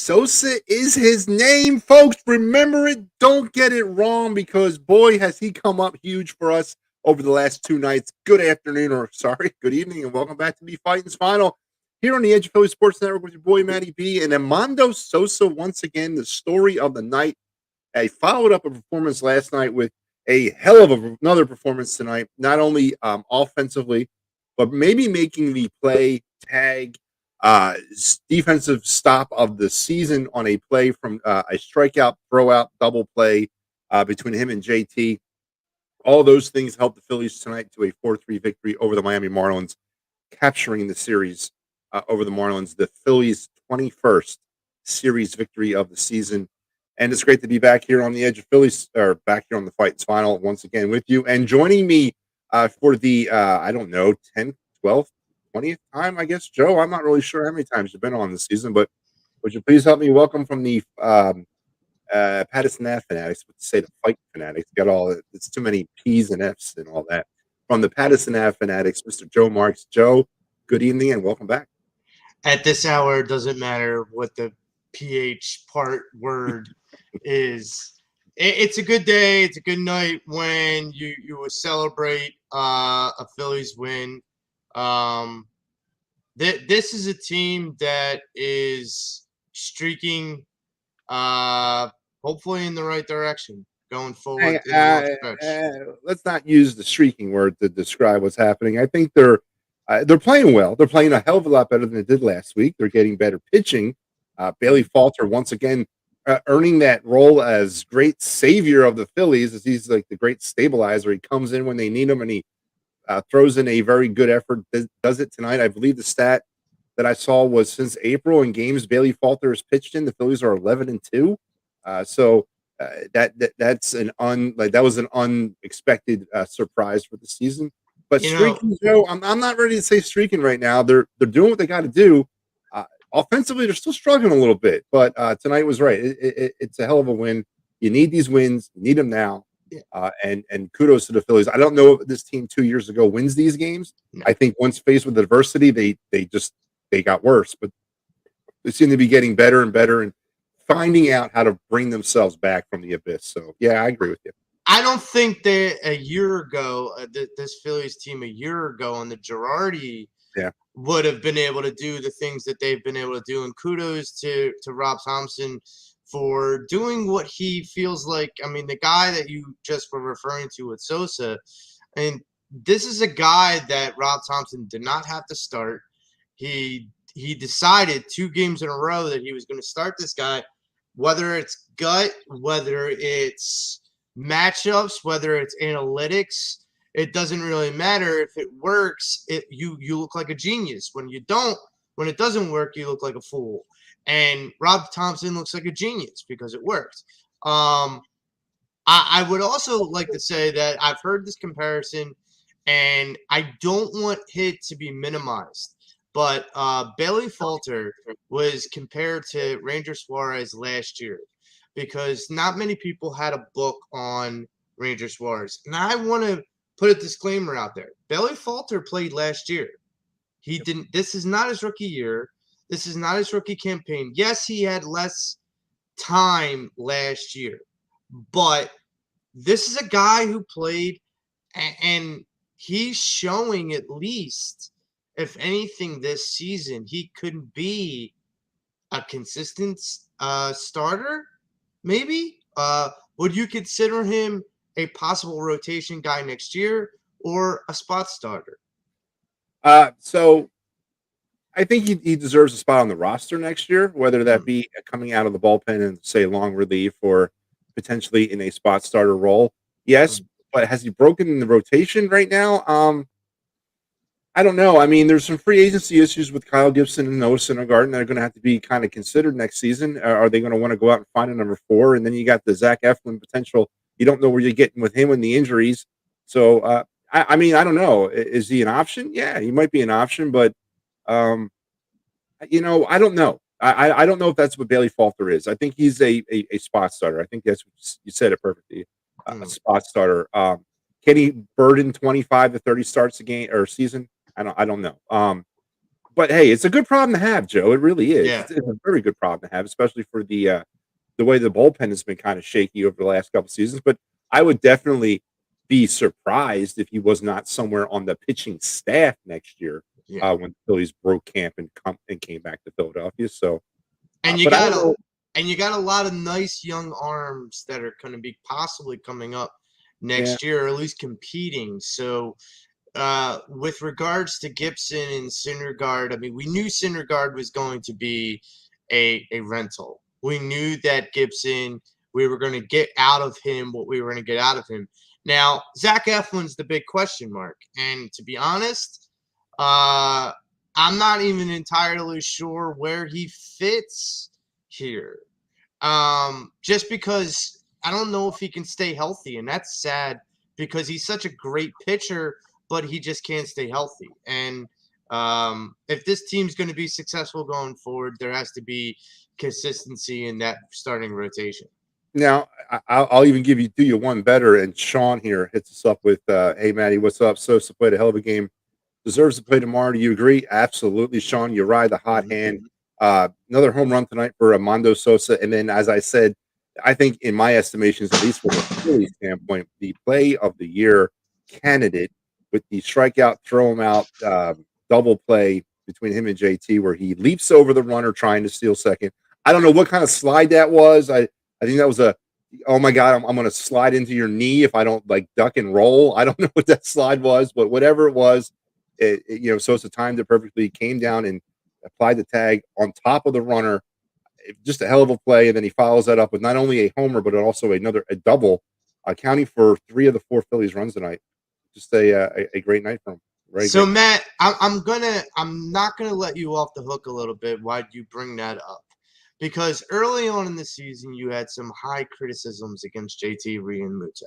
Sosa is his name, folks. Remember it. Don't get it wrong, because boy, has he come up huge for us over the last two nights. Good afternoon, or sorry, good evening, and welcome back to the Phightins Phinal here on the Edge of Phillies Sports Network with your boy Matty B and Armando Sosa. Once again, the story of the night. I followed up a performance last night with a hell of another performance tonight. Not only offensively, but maybe making the play tag defensive stop of the season on a play from a strikeout, throw out, double play between him and JT. All those things helped the Phillies tonight to a 4-3 victory over the Miami Marlins, capturing the series over the Marlins, the Phillies' 21st series victory of the season. And it's great to be back here on the Edge of Phillies, or back here on the Phightins Phinal once again with you. And joining me for the, 10th, 12th, 20th time, I guess, Joe. I'm not really sure how many times you've been on this season, but would you please help me welcome from the Patterson Fanatics, but to say the Fight Fanatics, it's too many P's and F's and all that. From the Patterson Fanatics, Mr. Joe Marks. Joe, good evening and welcome back. At this hour, it doesn't matter what the PH part word is. It's a good day. It's a good night when you will celebrate a Phillies win. This is a team that is streaking, hopefully in the right direction going forward. Let's not use the streaking word to describe what's happening. I think they're playing well. They're playing a hell of a lot better than they did last week. They're getting better pitching. Bailey Falter once again earning that role as great savior of the Phillies, as he's like the great stabilizer. He comes in when they need him, and he throws in a very good effort. Does it tonight? I believe the stat that I saw was since April in games Bailey Falter has pitched in, the Phillies are 11-2. That was an unexpected surprise for the season. But streaking, Joe, I'm not ready to say streaking right now. They're doing what they got to do. Offensively, they're still struggling a little bit, but tonight was right. It's a hell of a win. You need these wins. You need them now. And kudos to the Phillies. I don't know if this team 2 years ago wins these games. No. I think once faced with adversity, they got worse, but they seem to be getting better and better and finding out how to bring themselves back from the abyss. So, yeah, I agree with you. I don't think that a year ago, this Phillies team a year ago on the Girardi would have been able to do the things that they've been able to do. And kudos to Rob Thompson for doing what he feels like. I mean, the guy that you just were referring to with Sosa, and this is a guy that Rob Thompson did not have to start. He decided 2 games in a row that he was going to start this guy, whether it's gut, whether it's matchups, whether it's analytics. It doesn't really matter. If it works, you look like a genius. When it doesn't work, you look like a fool. And Rob Thompson looks like a genius because it worked. I would also like to say that I've heard this comparison, and I don't want it to be minimized. But Bailey Falter was compared to Ranger Suarez last year because not many people had a book on Ranger Suarez. And I want to put a disclaimer out there. Bailey Falter played last year. He didn't. This is not his rookie year. This is not his rookie campaign. Yes, he had less time last year, but this is a guy who played, and he's showing at least, if anything, this season he could be a consistent starter. Maybe. Would you consider him a possible rotation guy next year or a spot starter? So I think he deserves a spot on the roster next year, whether that be coming out of the bullpen and say long relief or potentially in a spot starter role. Yes, but has he broken in the rotation right now? I don't know. I mean, there's some free agency issues with Kyle Gibson and Noah Syndergaard that are going to have to be kind of considered next season. Are they going to want to go out and find a number 4? And then you got the Zach Eflin potential. You don't know where you're getting with him and the injuries. So, I mean, I don't know. Is he an option? Yeah, he might be an option, but, I don't know. I don't know if that's what Bailey Falter is. I think he's a spot starter. I think that's what you said it perfectly. A spot starter. Can he burden 25 to 30 starts a game or season? I don't know. But hey, it's a good problem to have, Joe. It really is. Yeah. It's a very good problem to have, especially for the way the bullpen has been kind of shaky over the last couple seasons. But I would definitely be surprised if he was not somewhere on the pitching staff next year Yeah. when the Phillies broke camp and came back to Philadelphia. So, And you but I got don't know. a lot of nice young arms that are going to be possibly coming up Yeah, next year, or at least competing. So, with regards to Gibson and Syndergaard, I mean, we knew Syndergaard was going to be a rental. We knew that Gibson, we were going to get out of him what we were going to get out of him. Now, Zach Eflin's the big question mark, and to be honest, uh, I'm not even entirely sure where he fits here. Just because I don't know if he can stay healthy, and that's sad because he's such a great pitcher, but he just can't stay healthy. And if this team's going to be successful going forward, there has to be consistency in that starting rotation. now I'll even do you one better. And Sean here hits us up with, "Hey, Maddie, what's up? Sosa played a hell of a game. Deserves to play tomorrow. Do you agree?" Absolutely, Sean. You ride the hot hand. Another home run tonight for Armando Sosa. And then, as I said, I think in my estimations, at least from a Philly standpoint, the play of the year candidate with the strikeout, throw him out, double play between him and JT, where he leaps over the runner trying to steal second. I don't know what kind of slide that was. I think that was a, oh my God, I'm going to slide into your knee if I don't like duck and roll. I don't know what that slide was, but whatever it was, Sosa timed it perfectly, came down and applied the tag on top of the runner. Just a hell of a play. And then he follows that up with not only a homer, but also a double, accounting for 3 of the 4 Phillies runs tonight. Just a great night for him. Very So great night. Matt, I'm not gonna let you off the hook a little bit. Why'd you bring that up? Because early on in the season, you had some high criticisms against JT Realmuto.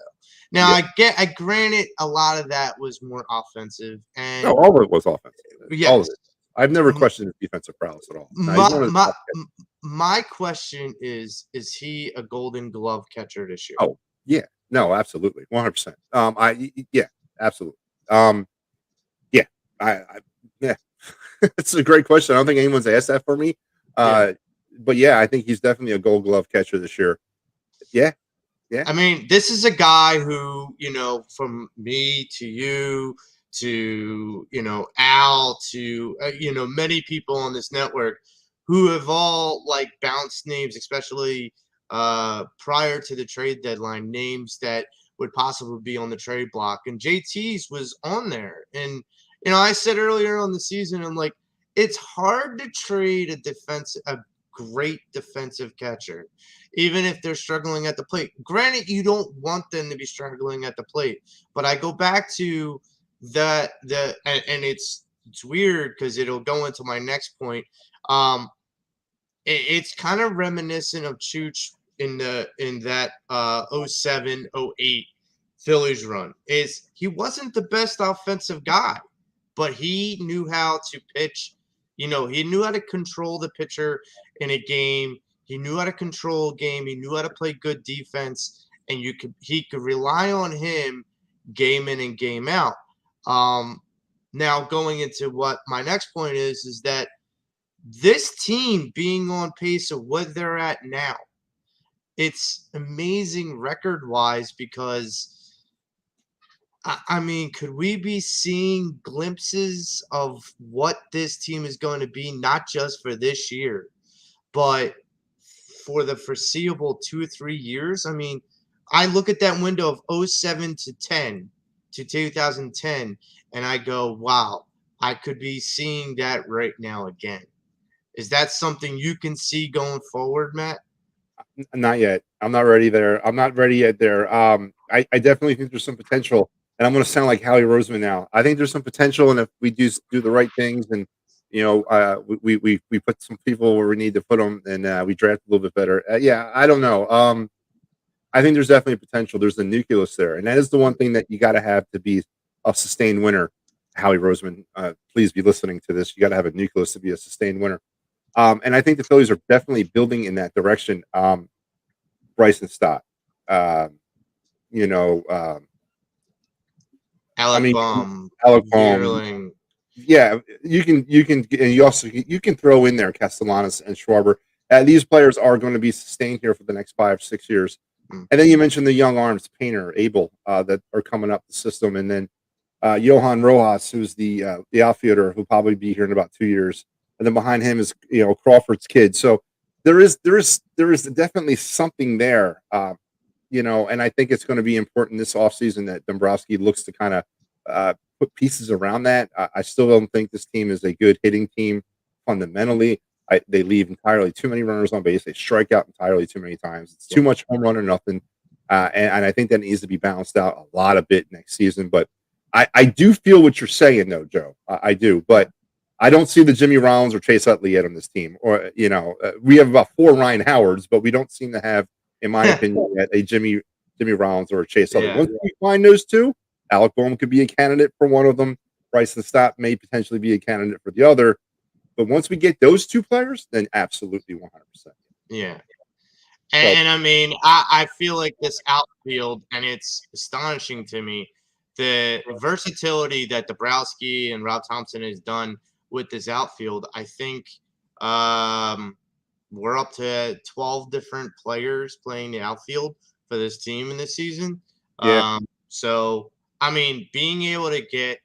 Now, Yeah. I granted a lot of that was more offensive, No, and all of it was offensive. All of yes, it. I've never m- questioned his defensive prowess at all. No, he's my one of the my top guys. my question is he a Golden Glove catcher this year? Oh, yeah. No, absolutely. 100%. Yeah, absolutely. Um, yeah, I yeah. It's a great question. I don't think anyone's asked that for me. Yeah. Uh, but yeah, I think he's definitely a Gold Glove catcher this year. Yeah, yeah, I mean, this is a guy who, from me to you to, Al to, many people on this network who have all like bounced names, especially prior to the trade deadline, names that would possibly be on the trade block. And JT's was on there. And, I said earlier on the season, I'm like, it's hard to trade a great defensive catcher even if they're struggling at the plate. Granted, you don't want them to be struggling at the plate, but I go back to and it's weird because it'll go into my next point. Um, it's kind of reminiscent of Chooch in that 07, 08 Phillies run. Is he wasn't the best offensive guy, but he knew how to pitch. He knew how to control the pitcher in a game. He knew how to control a game. He knew how to play good defense, and he could rely on him game in and game out. Now going into what my next point is that this team being on pace of what they're at now, it's amazing record wise because I mean, could we be seeing glimpses of what this team is going to be, not just for this year, but for the foreseeable 2 or 3 years? I mean, I look at that window of '07 to 10 to 2010, and I go, wow, I could be seeing that right now again. Is that something you can see going forward, Matt? not yet. I'm not ready there. I'm not ready yet there. I definitely think there's some potential, and I'm going to sound like Howie Roseman now. I think there's some potential, and if we do the right things, and we put some people where we need to put them, and we draft a little bit better. Yeah, I don't know. I think there's definitely potential. There's the nucleus there, and that is the one thing that you got to have to be a sustained winner. Howie Roseman, please be listening to this. You got to have a nucleus to be a sustained winner. And I think the Phillies are definitely building in that direction. Bryson Stott, um, you know, I Alec mean, Baum, Alec Baum, Yearling. yeah, and you can throw in there Castellanos and Schwarber. These players are going to be sustained here for the next 5-6 years. Mm. And then you mentioned the young arms, Painter, Abel, that are coming up the system, and then Johan Rojas, who's the outfielder, who'll probably be here in about 2 years, and then behind him is Crawford's kid. So there is definitely something there, and I think it's going to be important this offseason that Dombrowski looks to kind of put pieces around that. I still don't think this team is a good hitting team fundamentally. They leave entirely too many runners on base. They strike out entirely too many times. It's too much home run or nothing. And I think that needs to be balanced out a bit next season. But I do feel what you're saying, though, Joe. I do. But I don't see the Jimmy Rollins or Chase Utley yet on this team. Or, we have about 4 Ryan Howards, but we don't seem to have, in my opinion, yet a Jimmy Rollins or a Chase Utley. Once we find those two, Alec Boehm could be a candidate for one of them. Bryson Stott may potentially be a candidate for the other. But once we get those two players, then absolutely 100%. Yeah. And I mean, I feel like this outfield, and it's astonishing to me, the versatility that Dombrowski and Rob Thompson has done with this outfield. I think we're up to 12 different players playing the outfield for this team in this season. Yeah. So, I mean, being able to get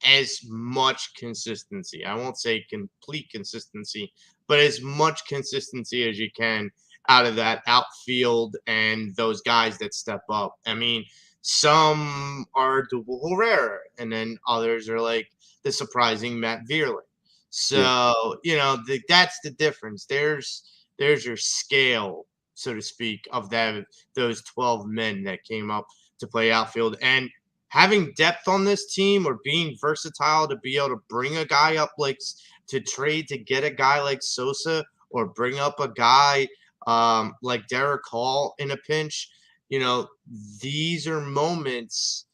as much consistency, I won't say complete consistency, but as much consistency as you can out of that outfield and those guys that step up. I mean, some are Double Herrera, and then others are like the surprising Matt Vierling. So, that's the difference. There's your scale, so to speak, of those 12 men that came up to play outfield. And having depth on this team, or being versatile to be able to bring a guy up, like to trade to get a guy like Sosa, or bring up a guy like Derek Hall in a pinch. These are moments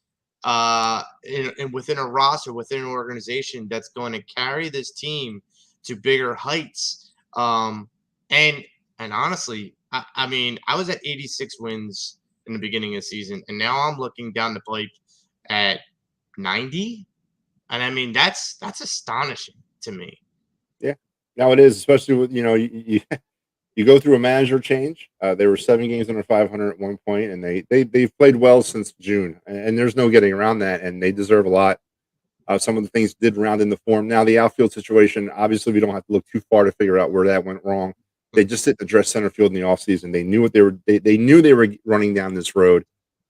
within a roster, within an organization that's going to carry this team to bigger heights. And honestly, I mean, I was at 86 wins in the beginning of the season, and now I'm looking down the pipe at 90. And I mean, that's astonishing to me. Yeah. Now it is, especially with, you go through a manager change. They were 7 games under 500 at one point, and they've played well since June, and there's no getting around that, and they deserve a lot. Some of the things did round in the form. Now the outfield situation, obviously, we don't have to look too far to figure out where that went wrong. They just didn't address center field in the offseason. They knew what they knew they were running down this road.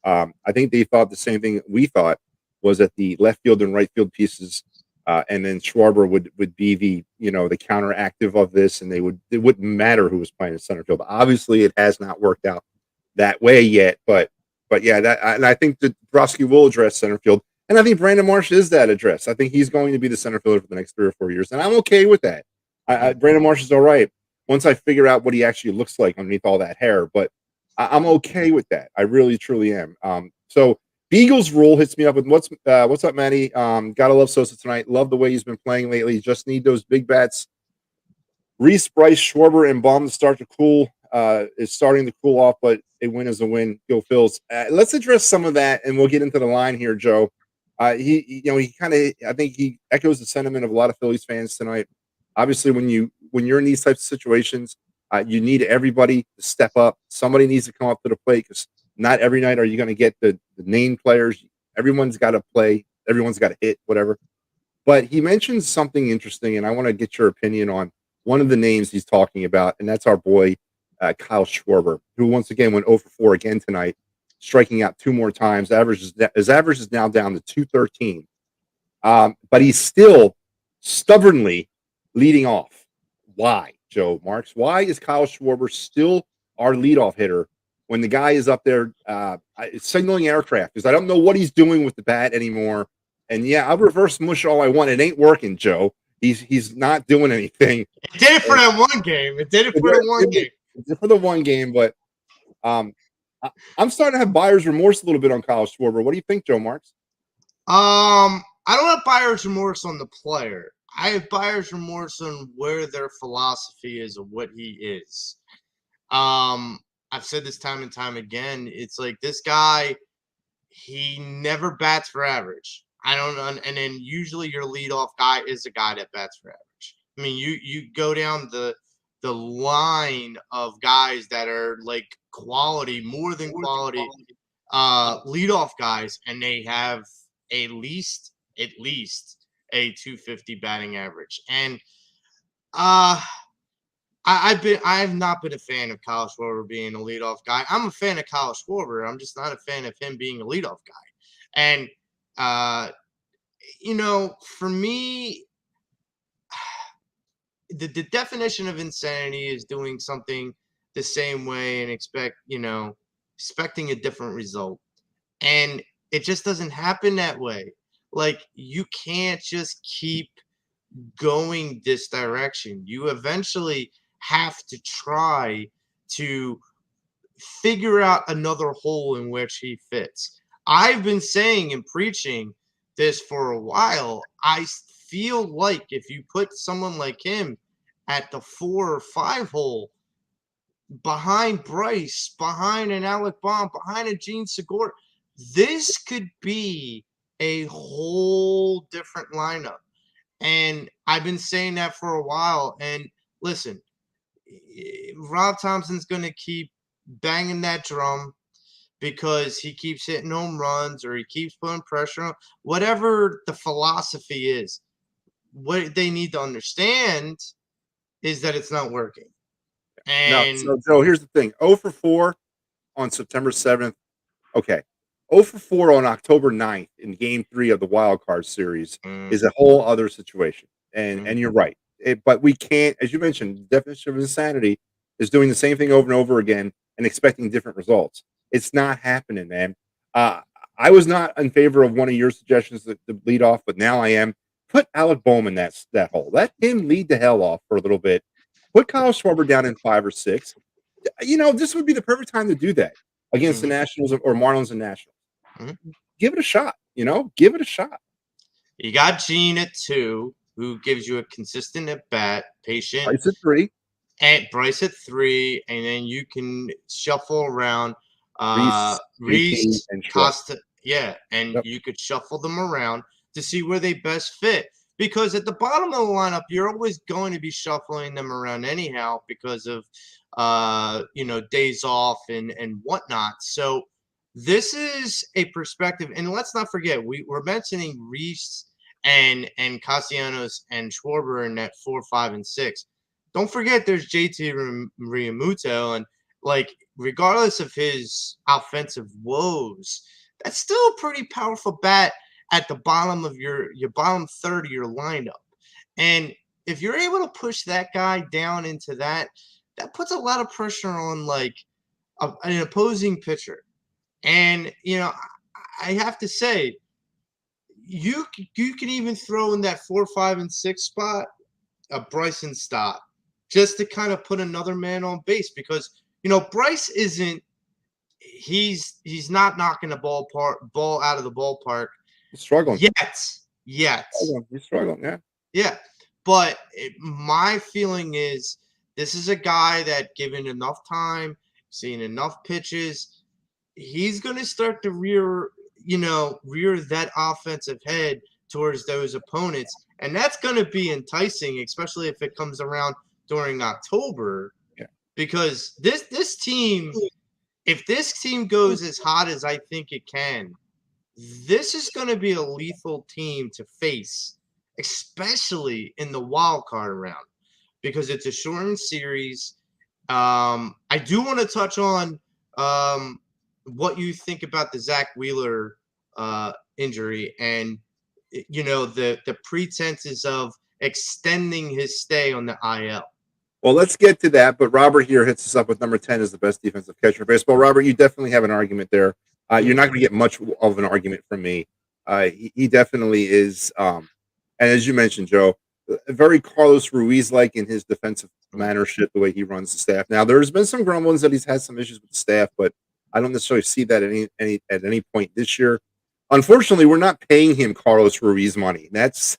I think they thought the same thing we thought, was that the left field and right field pieces, and then Schwarber would be the counteractive of this, and it wouldn't matter who was playing in center field. Obviously, it has not worked out that way yet, but yeah, and I think that Brosky will address center field, and I think Brandon Marsh is that address. I think he's going to be the center fielder for the next 3 or 4 years, and I'm okay with that. Brandon Marsh is all right once I figure out what he actually looks like underneath all that hair, but I'm okay with that. I really, truly am. So Beagles rule hits me up with what's up, Maddie? Gotta love Sosa tonight. Love the way he's been playing lately. Just need those big bats. Reese, Bryce, Schwarber, and Baum to start to cool. Is starting to cool off, but a win is a win. Go Phils. Let's address some of that, and we'll get into the line here, Joe. He kind of, I think he echoes the sentiment of a lot of Phillies fans tonight. Obviously, when you're in these types of situations, you need everybody to step up. Somebody needs to come up to the plate, because not every night are you going to get the named players. Everyone's got to play. Everyone's got to hit, whatever. But he mentions something interesting, and I want to get your opinion on one of the names he's talking about, and that's our boy, Kyle Schwarber, who once again went 0 for 4 again tonight, striking out 2 more times. His average is now down to 213. But he's still stubbornly leading off. Why, Joe Marks? Why is Kyle Schwarber still our leadoff hitter when the guy is up there signaling aircraft? Because I don't know what he's doing with the bat anymore. And yeah, I'll reverse mush all I want. It ain't working, Joe. He's not doing anything. It did it for that one game. It did it for the one game. It did for the one game, but I'm starting to have buyer's remorse a little bit on Kyle Schwarber. What do you think, Joe Marks? I don't have buyer's remorse on the player. I have buyer's remorse on where their philosophy is of what he is. I've said this time and time again. It's like this guy, he never bats for average. I don't know. And then usually your leadoff guy is a guy that bats for average. I mean, you go down the line of guys that are like quality, more than quality, leadoff guys, and they have at least a 250 batting average. And uh I have not been a fan of Kyle Schwarber being a leadoff guy. I'm a fan of Kyle Schwarber. I'm just not a fan of him being a leadoff guy. And uh, for me, the definition of insanity is doing something the same way and expecting a different result. And it just doesn't happen that way. Like, you can't just keep going this direction. You eventually have to try to figure out another hole in which he fits. I've been saying and preaching this for a while. I feel like if you put someone like him at the 4 or 5 hole behind Bryce, behind an Alec Baum, behind a Gene Segura, this could be a whole different lineup. And I've been saying that for a while. And listen, Rob Thompson's going to keep banging that drum because he keeps hitting home runs or he keeps putting pressure on. Whatever the philosophy is, what they need to understand is that it's not working. No, And so Joe, here's the thing: 0 for 4 on September 7th. Okay, 0 for 4 on October 9th in Game 3 of the Wild Card Series is a whole other situation. And you're right, but we can't, as you mentioned, the definition of insanity is doing the same thing over and over again and expecting different results. It's not happening, man. I was not in favor of one of your suggestions to lead off, but now I am. Put Alec Bowman that hole. Let him lead the hell off for a little bit. Put Kyle Schwarber down in 5 or 6. This would be the perfect time to do that against the Nationals or Marlins and Nationals. Give it a shot. Give it a shot. You got Gene at 2, who gives you a consistent at bat, patient. Bryce at 3. At Bryce at 3, and then you can shuffle around Reese, and Costa. Yeah, and you could shuffle them around to see where they best fit. Because at the bottom of the lineup, you're always going to be shuffling them around anyhow because of days off and whatnot. So this is a perspective, and let's not forget we're mentioning Reese and Castellanos and Schwarber in that 4, 5, and 6. Don't forget there's JT Realmuto, and regardless of his offensive woes, that's still a pretty powerful bat at the bottom of your bottom third of your lineup. And if you're able to push that guy down into that puts a lot of pressure on an opposing pitcher. And I have to say, you can even throw in that 4, 5, and 6 spot a Bryson Stott, just to kind of put another man on base, because Bryce isn't he's not knocking the ball out of the ballpark. He's struggling yet. He's struggling, yeah. But my feeling is this is a guy that, given enough time, seeing enough pitches, he's going to start to rear that offensive head towards those opponents. And that's going to be enticing, especially if it comes around during October. Yeah. Because this team, if this team goes as hot as I think it can, this is going to be a lethal team to face, especially in the wild card round, because it's a shortened series. I do want to touch on what you think about the Zach Wheeler injury and the pretenses of extending his stay on the IL. Well, let's get to that. But Robert here hits us up with number 10 as the best defensive catcher in baseball. Robert, you definitely have an argument there. You're not going to get much of an argument from me. He definitely is. And as you mentioned, Joe, very Carlos Ruiz-like in his defensive mannership, the way he runs the staff. Now, there's been some grumblings that he's had some issues with the staff, but I don't necessarily see that at any point this year. Unfortunately, we're not paying him Carlos Ruiz money. That's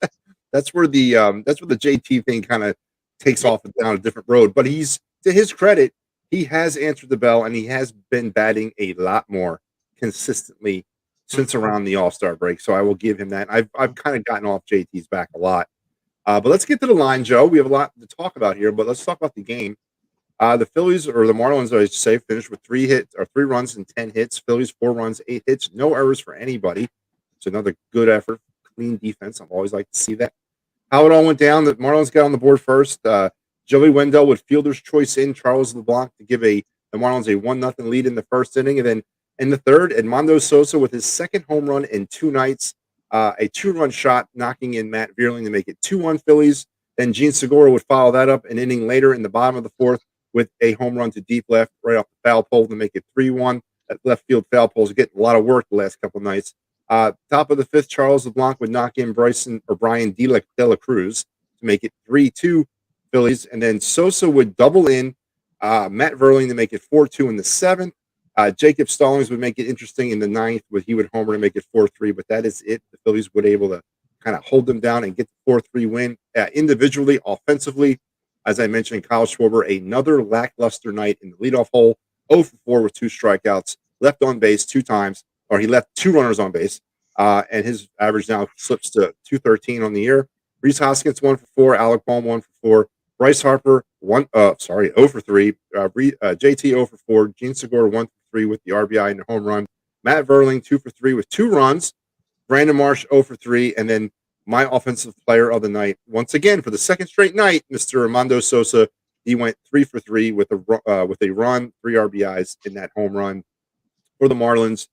where the JT thing kind of takes off down a different road. But to his credit, he has answered the bell and he has been batting a lot more consistently since around the All-Star break. So I will give him that. I've kind of gotten off JT's back a lot. But let's get to the line, Joe. We have a lot to talk about here, but let's talk about the game. The Phillies or the Marlins, I should say, finished with 3 runs and 10 hits. Phillies 4 runs, 8 hits, no errors for anybody. It's another good effort, clean defense. I've always liked to see that. How it all went down, the Marlins got on the board first. Joey Wendell with fielder's choice in Charles LeBlanc to give the Marlins a 1-0 lead in the first inning. And then in the third, Edmundo Sosa with his second home run in 2 nights, a 2-run shot knocking in Matt Vierling to make it 2-1 Phillies. Then Gene Segura would follow that up an inning later in the bottom of the fourth with a home run to deep left right off the foul pole to make it 3-1. That left field foul poles are getting a lot of work the last couple of nights. Top of the fifth, Charles LeBlanc would knock in Brian De La Cruz to make it 3-2 Phillies. And then Sosa would double in Matt Vierling to make it 4-2 in the seventh. Jacob Stallings would make it interesting in the ninth, but he would homer to make it 4-3. But that is it. The Phillies would able to kind of hold them down and get the 4-3 win. Individually, offensively, as I mentioned, Kyle Schwarber, another lackluster night in the leadoff hole, 0 for 4 with 2 strikeouts, left on base 2 times, or he left 2 runners on base, and his average now slips to 213 on the year. Rhys Hoskins 1 for 4, Alec Bohm 1 for 4, Bryce Harper 0 for 3, JT 0 for 4, Gene Segura 1 for 3 with the RBI and the home run, Matt Vierling 2 for 3 with 2 runs, Brandon Marsh 0 for 3, and then my offensive player of the night, once again for the second straight night, Mr. Armando Sosa. He went 3 for 3 with a run, 3 RBIs in that home run for the Marlins.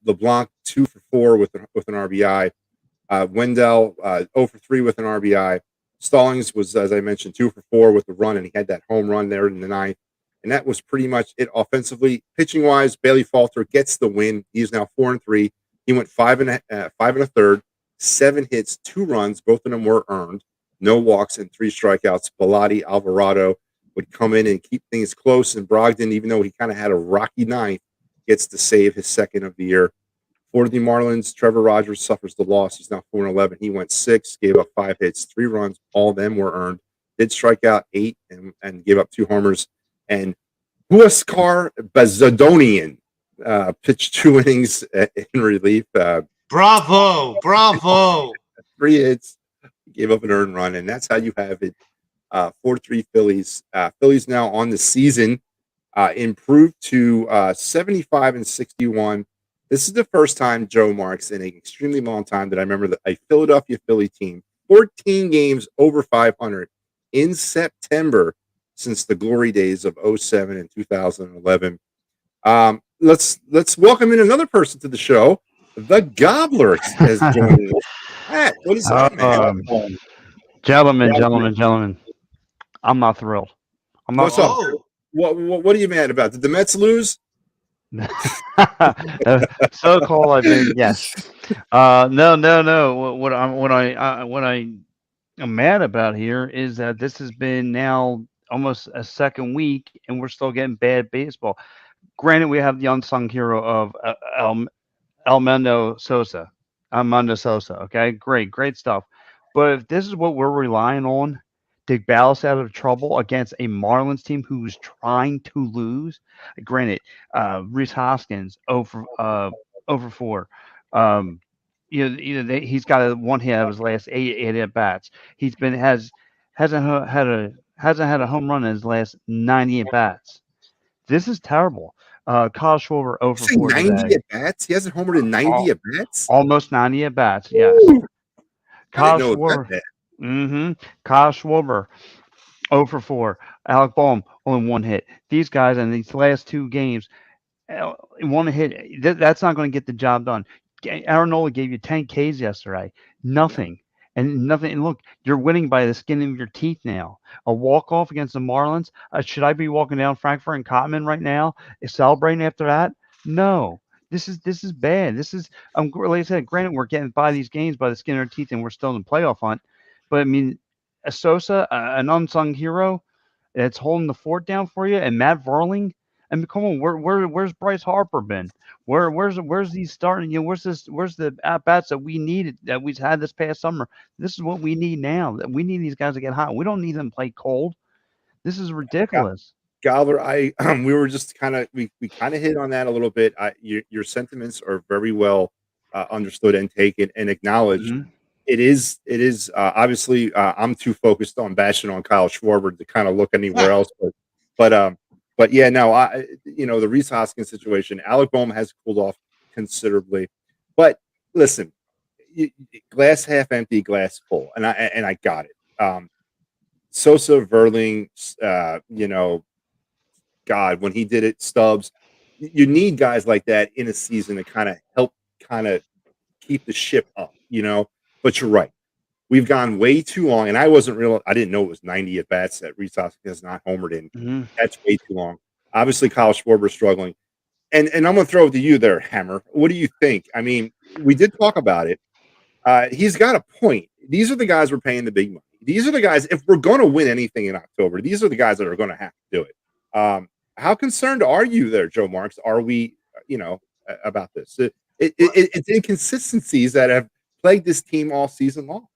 LeBlanc 2 for 4 with an RBI. Wendell 0 for 3 with an RBI. Stallings was, as I mentioned, 2 for 4 with the run, and he had that home run there in the ninth. And that was pretty much it offensively. Pitching wise, Bailey Falter gets the win. He is now 4-3. He went 5 1/3. 7 hits, 2 runs, both of them were earned, no walks and 3 strikeouts. Bilotti, Alvarado would come in and keep things close, and Brogdon, even though he kind of had a rocky ninth, gets to save his second of the year. For the Marlins, Trevor Rogers suffers the loss. He's now 4-11. He went 6, gave up 5 hits, 3 runs, all of them were earned. Did strike out 8 and gave up 2 homers. And Huascar Bazadonian pitched 2 innings in relief. Bravo. 3 hits, gave up an earned run, and that's how you have it. 4-3 Phillies. Phillies now on the season, improved to 75-61. This is the first time, Joe Marks, in an extremely long time that I remember that a Philadelphia Philly team, 14 games over 500 in September since the glory days of 2007 and 2011. Let's welcome in another person to the show. The Gobbler has joined us. Matt, what is up, man? Gentlemen. I'm not thrilled. I'm not. What's up? What are you mad about? Did the Mets lose? So called, I mean, yes. No. What I am mad about here is that this has been now almost a second week, and we're still getting bad baseball. Granted, we have the unsung hero of Armando Sosa. Armando Sosa. Okay, great stuff. But if this is what we're relying on to bail us out of trouble against a Marlins team who's trying to lose, granted, Rhys Hoskins over 4. He's got a 1 hit of his last eight at bats. Hasn't had a home run in his last 90 at bats. This is terrible. Kyle Schwarber You over say 4 90 today. at bats? He hasn't homered in 90 at bats? Almost 90 at bats. Yes. Woo! I didn't Kyle know it was that Schwarber. bad. Kyle Schwarber 0 for 4. Alec Bohm only 1 hit. These guys in these last 2 games, 1 hit. That's not going to get the job done. Aaron Nola gave you 10 Ks yesterday. Nothing. And nothing. And look, you're winning by the skin of your teeth now. A walk-off against the Marlins. Should I be walking down Frankfurt and Cotman right now, celebrating after that? No. This is bad. This is like I said. Granted, we're getting by these games by the skin of our teeth, and we're still in the playoff hunt. But I mean, a Sosa, an unsung hero, that's holding the fort down for you, and Matt Vierling. I mean, come on, where's Bryce Harper been? Where's these starting? Where's the at bats that we needed that we've had this past summer? This is what we need now. That we need these guys to get hot. We don't need them to play cold. This is ridiculous. Galver, I we were just we kind of hit on that a little bit. Your sentiments are very well understood and taken and acknowledged. Mhm. It is obviously I'm too focused on bashing on Kyle Schwarber to kind of look anywhere else, but but yeah, no, the Reese Hoskins situation, Alec Bohm has cooled off considerably, but listen, glass half empty, glass full, and I got it. Sosa, Verling, God, when he did it, Stubbs, you need guys like that in a season to kind of help kind of keep the ship up, But you're right. We've gone way too long, and I didn't know it was 90 at bats that Reese Hoskins has not homered in. Mhm. That's way too long. Obviously, Kyle Schwarber's struggling. And I'm going to throw it to you there, Hammer. What do you think? I mean, we did talk about it. He's got a point. These are the guys we're paying the big money. These are the guys, if we're going to win anything in October, these are the guys that are going to have to do it. How concerned are you there, Joe Marks? Are we, about this? It's inconsistencies that have plagued this team all season long.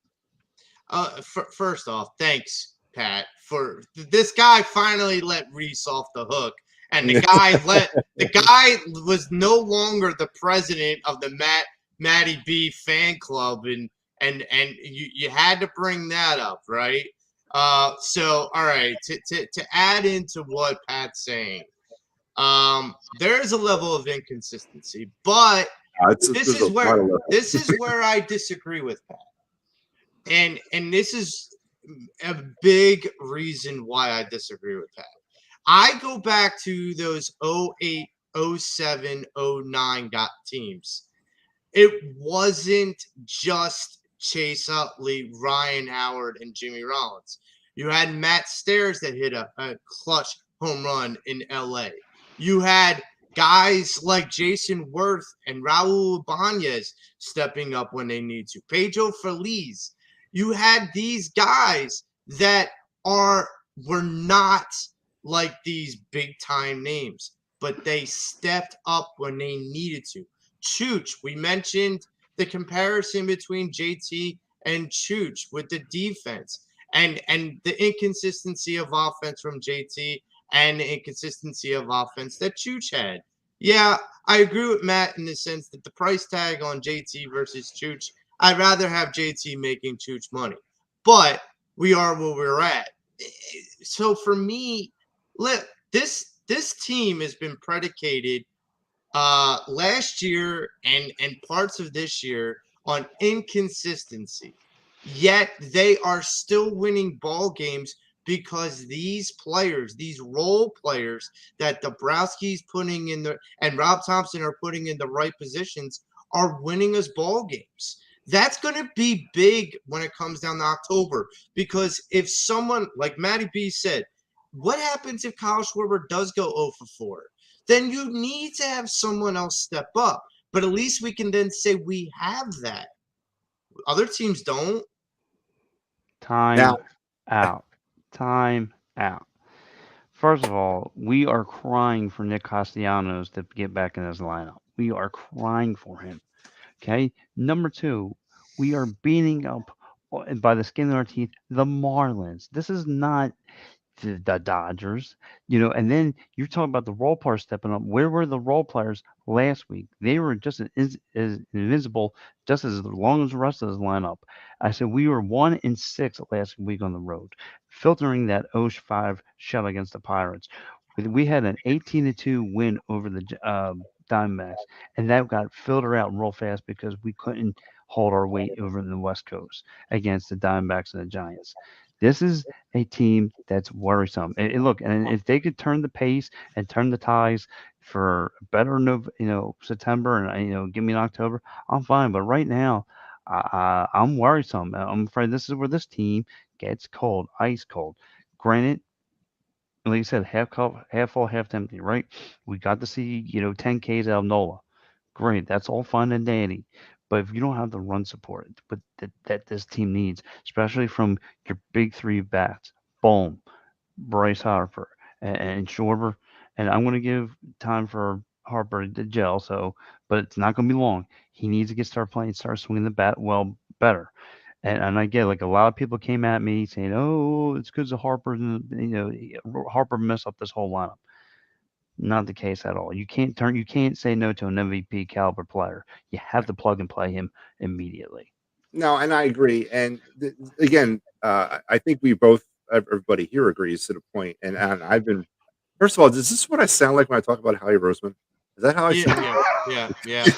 First off, thanks, Pat, for this guy finally let Reese off the hook, and the guy was no longer the president of the Matty B fan club, and you had to bring that up, right? So all right, to add into what Pat's saying, there is a level of inconsistency, but this There's a is lot where of love. this is where I disagree with Pat, and this is a big reason why I disagree with that. I go back to those 08, 07, 09 got teams. It wasn't just Chase Utley, Ryan Howard, and Jimmy Rollins. You had Matt Stairs that hit a clutch home run in LA. You had guys like Jason Worth and Raul Ibanez stepping up when they need to. Pedro Feliz. You had these guys that were not like these big time names, but they stepped up when they needed to. Chooch, we mentioned the comparison between JT and Chooch with the defense and the inconsistency of offense from JT and the inconsistency of offense that Chooch had. Yeah, I agree with Matt in the sense that the price tag on JT versus Chooch, I'd rather have JT making Chooch money. But we are where we're at. So for me, this team has been predicated last year and parts of this year on inconsistency. Yet they are still winning ball games because these players, these role players that Dabrowski's putting in the and Rob Thompson are putting in the right positions are winning us ball games. That's going to be big when it comes down to October because if someone like Matty B said, what happens if Kyle Schwarber does go 0 for 4? Then you need to have someone else step up. But at least we can then say we have that. Other teams don't. Now, Time out. Time out. First of all, we are crying for Nick Castellanos to get back in his lineup. We are crying for him. Okay. Number two, we are beating up by the skin of our teeth the Marlins. This is not the Dodgers, and then you're talking about the role players stepping up. Where were the role players last week? They were just as invisible, just as long as the rest of the lineup. I said we were 1-6 last week on the road, filtering that 0-5 shell against the Pirates. We had an 18-2 win over the Diamondbacks, and that got filtered out real fast because we couldn't hold our weight over in the West Coast against the Diamondbacks and the Giants. This is a team that's worrisome. And look, and if they could turn the pace and turn the ties for a better, September and give me an October, I'm fine. But right now, I'm worrisome. I'm afraid this is where this team gets cold, ice cold. Granted, like you said, half cup, half full, half empty, right? We got to see 10 Ks out of Nola. Great, that's all fine and dandy. But if you don't have the run support that this team needs, especially from your big three bats, Bohm, Bryce Harper, and Schwarber, and I'm going to give time for Harper to gel, but it's not going to be long. He needs to start playing, start swinging the bat well better. And I get like a lot of people came at me saying, "Oh, it's because of Harper, and Harper messed up this whole lineup." Not the case at all. You can't say no to an MVP caliber player. You have to plug and play him immediately. No, and I agree. And again, I think we both, everybody here agrees to the point. And I've been, first of all, is this what I sound like when I talk about Howie Roseman? Is that how I Yeah, sound? yeah.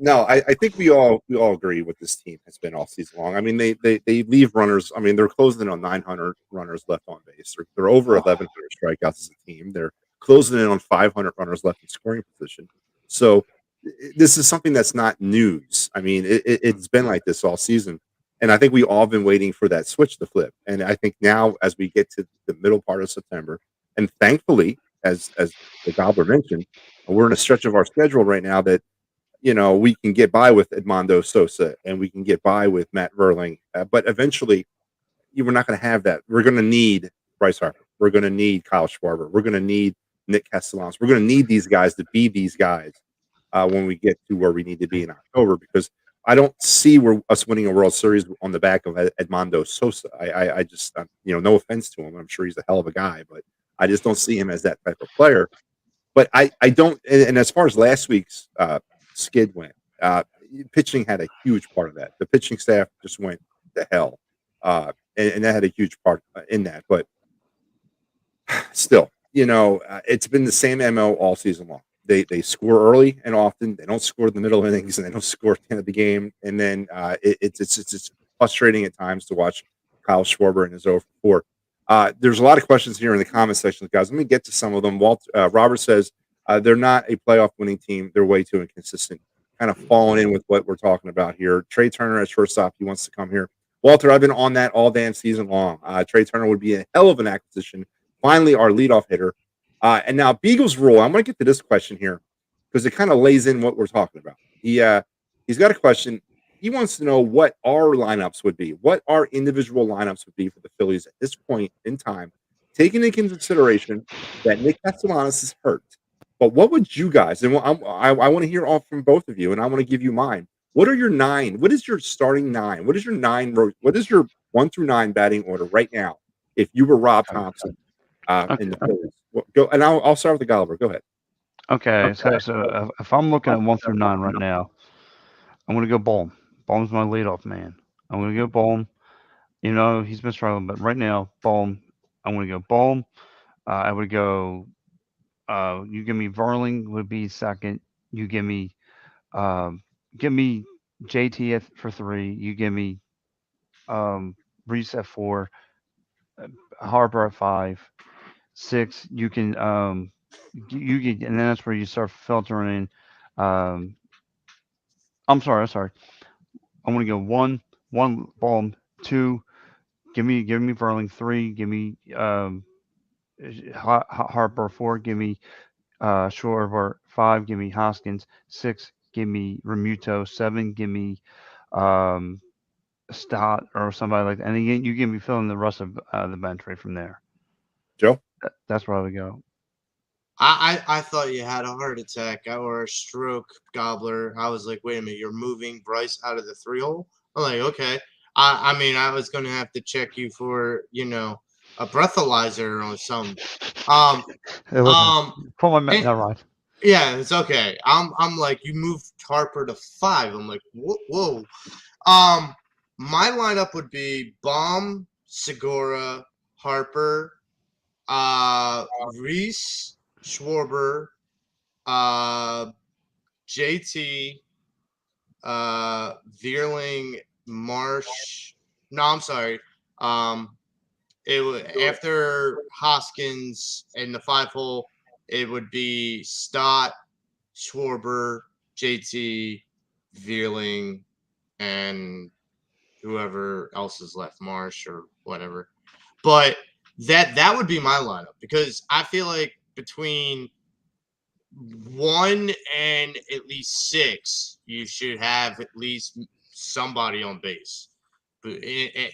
No, I think we all agree what this team has been all season long. I mean, they leave runners. I mean, they're closing in on 900 runners left on base. They're over 1,100 strikeouts as a team. They're closing in on 500 runners left in scoring position. So this is something that's not news. I mean, it's been like this all season, and I think we all been waiting for that switch to flip. And I think now, as we get to the middle part of September, and thankfully, as the Gobbler mentioned, we're in a stretch of our schedule right now that we can get by with Edmundo Sosa and we can get by with Matt Verling, but eventually we're not going to have that. We're going to need Bryce Harper. We're going to need Kyle Schwarber. We're going to need Nick Castellanos. We're going to need these guys to be these guys when we get to where we need to be in October, because I don't see us winning a World Series on the back of Edmundo Sosa. I just, no offense to him. I'm sure he's a hell of a guy, but I just don't see him as that type of player. But I don't, and as far as last week's skid went, pitching had a huge part of that. The pitching staff just went to hell, and that had a huge part in that. But still, it's been the same MO all season long. They score early and often. They don't score in the middle innings, and they don't score at the end of the game. And then it's frustrating at times to watch Kyle Schwarber and his 0-4. There's a lot of questions here in the comment section, guys. Let me get to some of them. Robert says they're not a playoff winning team. They're way too inconsistent. Kind of falling in with what we're talking about here. Trey Turner at shortstop. He wants to come here. Walter, I've been on that all damn season long. Trey Turner would be a hell of an acquisition. Finally, our leadoff hitter. And now Beagles rule. I'm going to get to this question here because it kind of lays in what we're talking about. He's got a question. He wants to know what our lineups would be, what our individual lineups would be for the Phillies at this point in time, taking into consideration that Nick Castellanos is hurt. But what would you guys, and I want to hear all from both of you, and I want to give you mine. What are your nine? What is your starting nine? What is your what is your 1 through 9 batting order right now if you were Rob Thompson in the Phillies? Go, and I'll start with the Golliver. Go ahead. Okay, so if I'm looking at 1 through 9 right now, I'm gonna go Bohm. Bohm's my leadoff man. I'm gonna go Bohm. He's been struggling, but right now, Bohm. I'm gonna go Bohm. I would go. You give me Verling would be second. You um, give me JT for 3. You give me Reese at 4. Harper at 5. 6. You can and then that's where you start filtering in. I'm sorry. I'm gonna go one Bohm, 2. Give me Verling, 3. Give me Harper, 4. Give me Schwarber, 5. Give me Hoskins, 6. Give me Remuto, 7. Give me um, Stott or somebody like that. And then you give me filling the rest of the bench right from there. Joe? That's where I would go. I thought you had a heart attack or a stroke, Gobbler. I was like, wait a minute, you're moving Bryce out of the 3-hole? I'm like, okay. I mean, I was going to have to check you for, a breathalyzer or something. Hey, listen, pull my And, all right. yeah, it's okay. I'm like, you moved Harper to 5. I'm like, whoa. My lineup would be Baum, Segura, Harper, Reese, Schwarber, JT, Vierling, Marsh. No, I'm sorry. It would after Hoskins in the 5-hole, it would be Stott, Schwarber, JT, Vierling, and whoever else is left, Marsh or whatever. But that would be my lineup because I feel like between 1 and at least 6, you should have at least somebody on base. But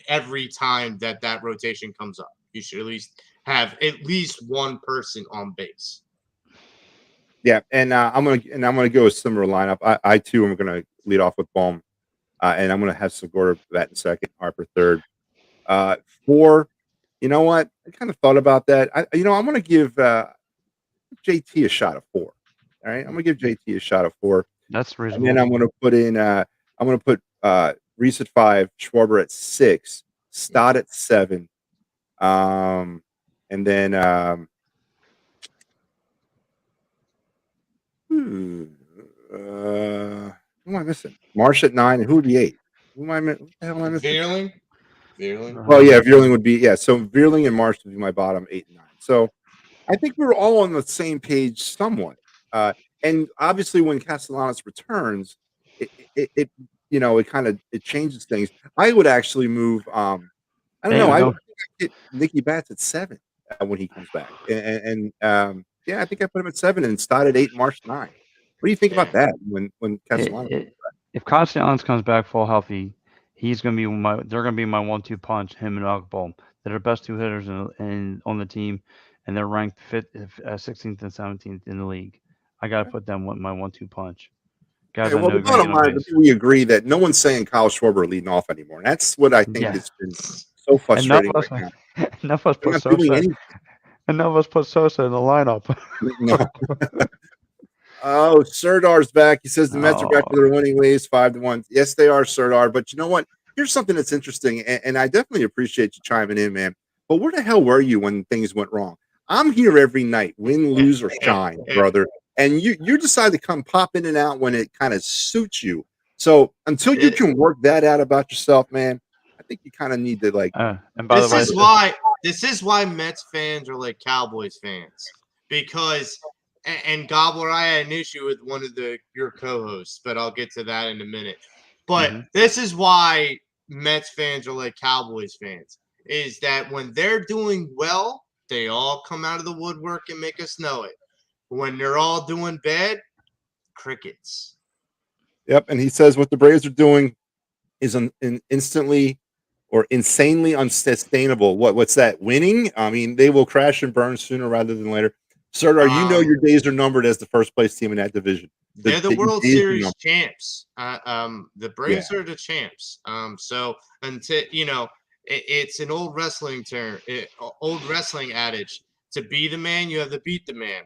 every time that rotation comes up, you should at least have at least one person on base. Yeah, and I'm gonna go a similar lineup. I too am gonna lead off with Bohm, and I'm gonna have Segura batting second, Harper third. Uh, four. You know what? I kind of thought about that. I'm gonna give JT a shot of four. All right, I'm gonna give JT a shot of four, That's and then reasonable. I'm gonna put in. I'm gonna put Reese at five, Schwarber at six, Stott at seven, and then hmm, who am I missing? Marsh at nine, and who would be eight? What the hell am I missing? Veerling. Veerling. Oh yeah, Veerling would be So Veerling and Marsh would be my bottom 8 and 9. So I think we're all on the same page somewhat. Uh, and obviously, when Castellanos returns, it it kind of it changes things. I would actually move. I don't Hey, know. we're I going. think I'd get Nicky Bats at 7 when he comes back, and yeah, I think I put him at 7 and started 8, March 9. What do you think Yeah. about that when Castellanos? If Castellanos comes back full healthy, he's going to be my. They're going to be my 1-2 punch. Him and Ogbohm. They're the best two hitters on the team, and they're ranked 16th and 17th in the league. I got to put them with my 1-2 punch. Guys, Okay, I well, know the you're going to bottom get on line, I base. think we agree that no one's saying Kyle Schwarber leading off anymore. And that's what I think Yeah, has been so and none frustrating of right us, now. none of us They're put not doing Sosa, anything. and none of us put Sosa in the lineup. No. Oh, Serdar's back. He says the Mets are back to Oh, their winning ways, 5-1. Yes, they are, Serdar. But you know what? Here's something that's interesting, and I definitely appreciate you chiming in, man. But where the hell were you when things went wrong? I'm here every night, win, lose, or shine, brother. And you decide to come pop in and out when it kind of suits you. So until you can work that out about yourself, man, I think you kind of need to and by the way, This is why Mets fans are like Cowboys fans, because and Gobbler, I had an issue with one of your co-hosts, but I'll get to that in a minute. But this is why Mets fans are like Cowboys fans, is that when they're doing well, they all come out of the woodwork and make us know it. When they're all doing bad, crickets. Yep. And he says what the Braves are doing is instantly or insanely unsustainable. What's that? Winning? I mean, they will crash and burn sooner rather than later. Serdar, you know your days are numbered as the first place team in that division. They're the World Series champs. The Braves are the champs. So until it's an old wrestling term, old wrestling adage. To be the man, you have to beat the man.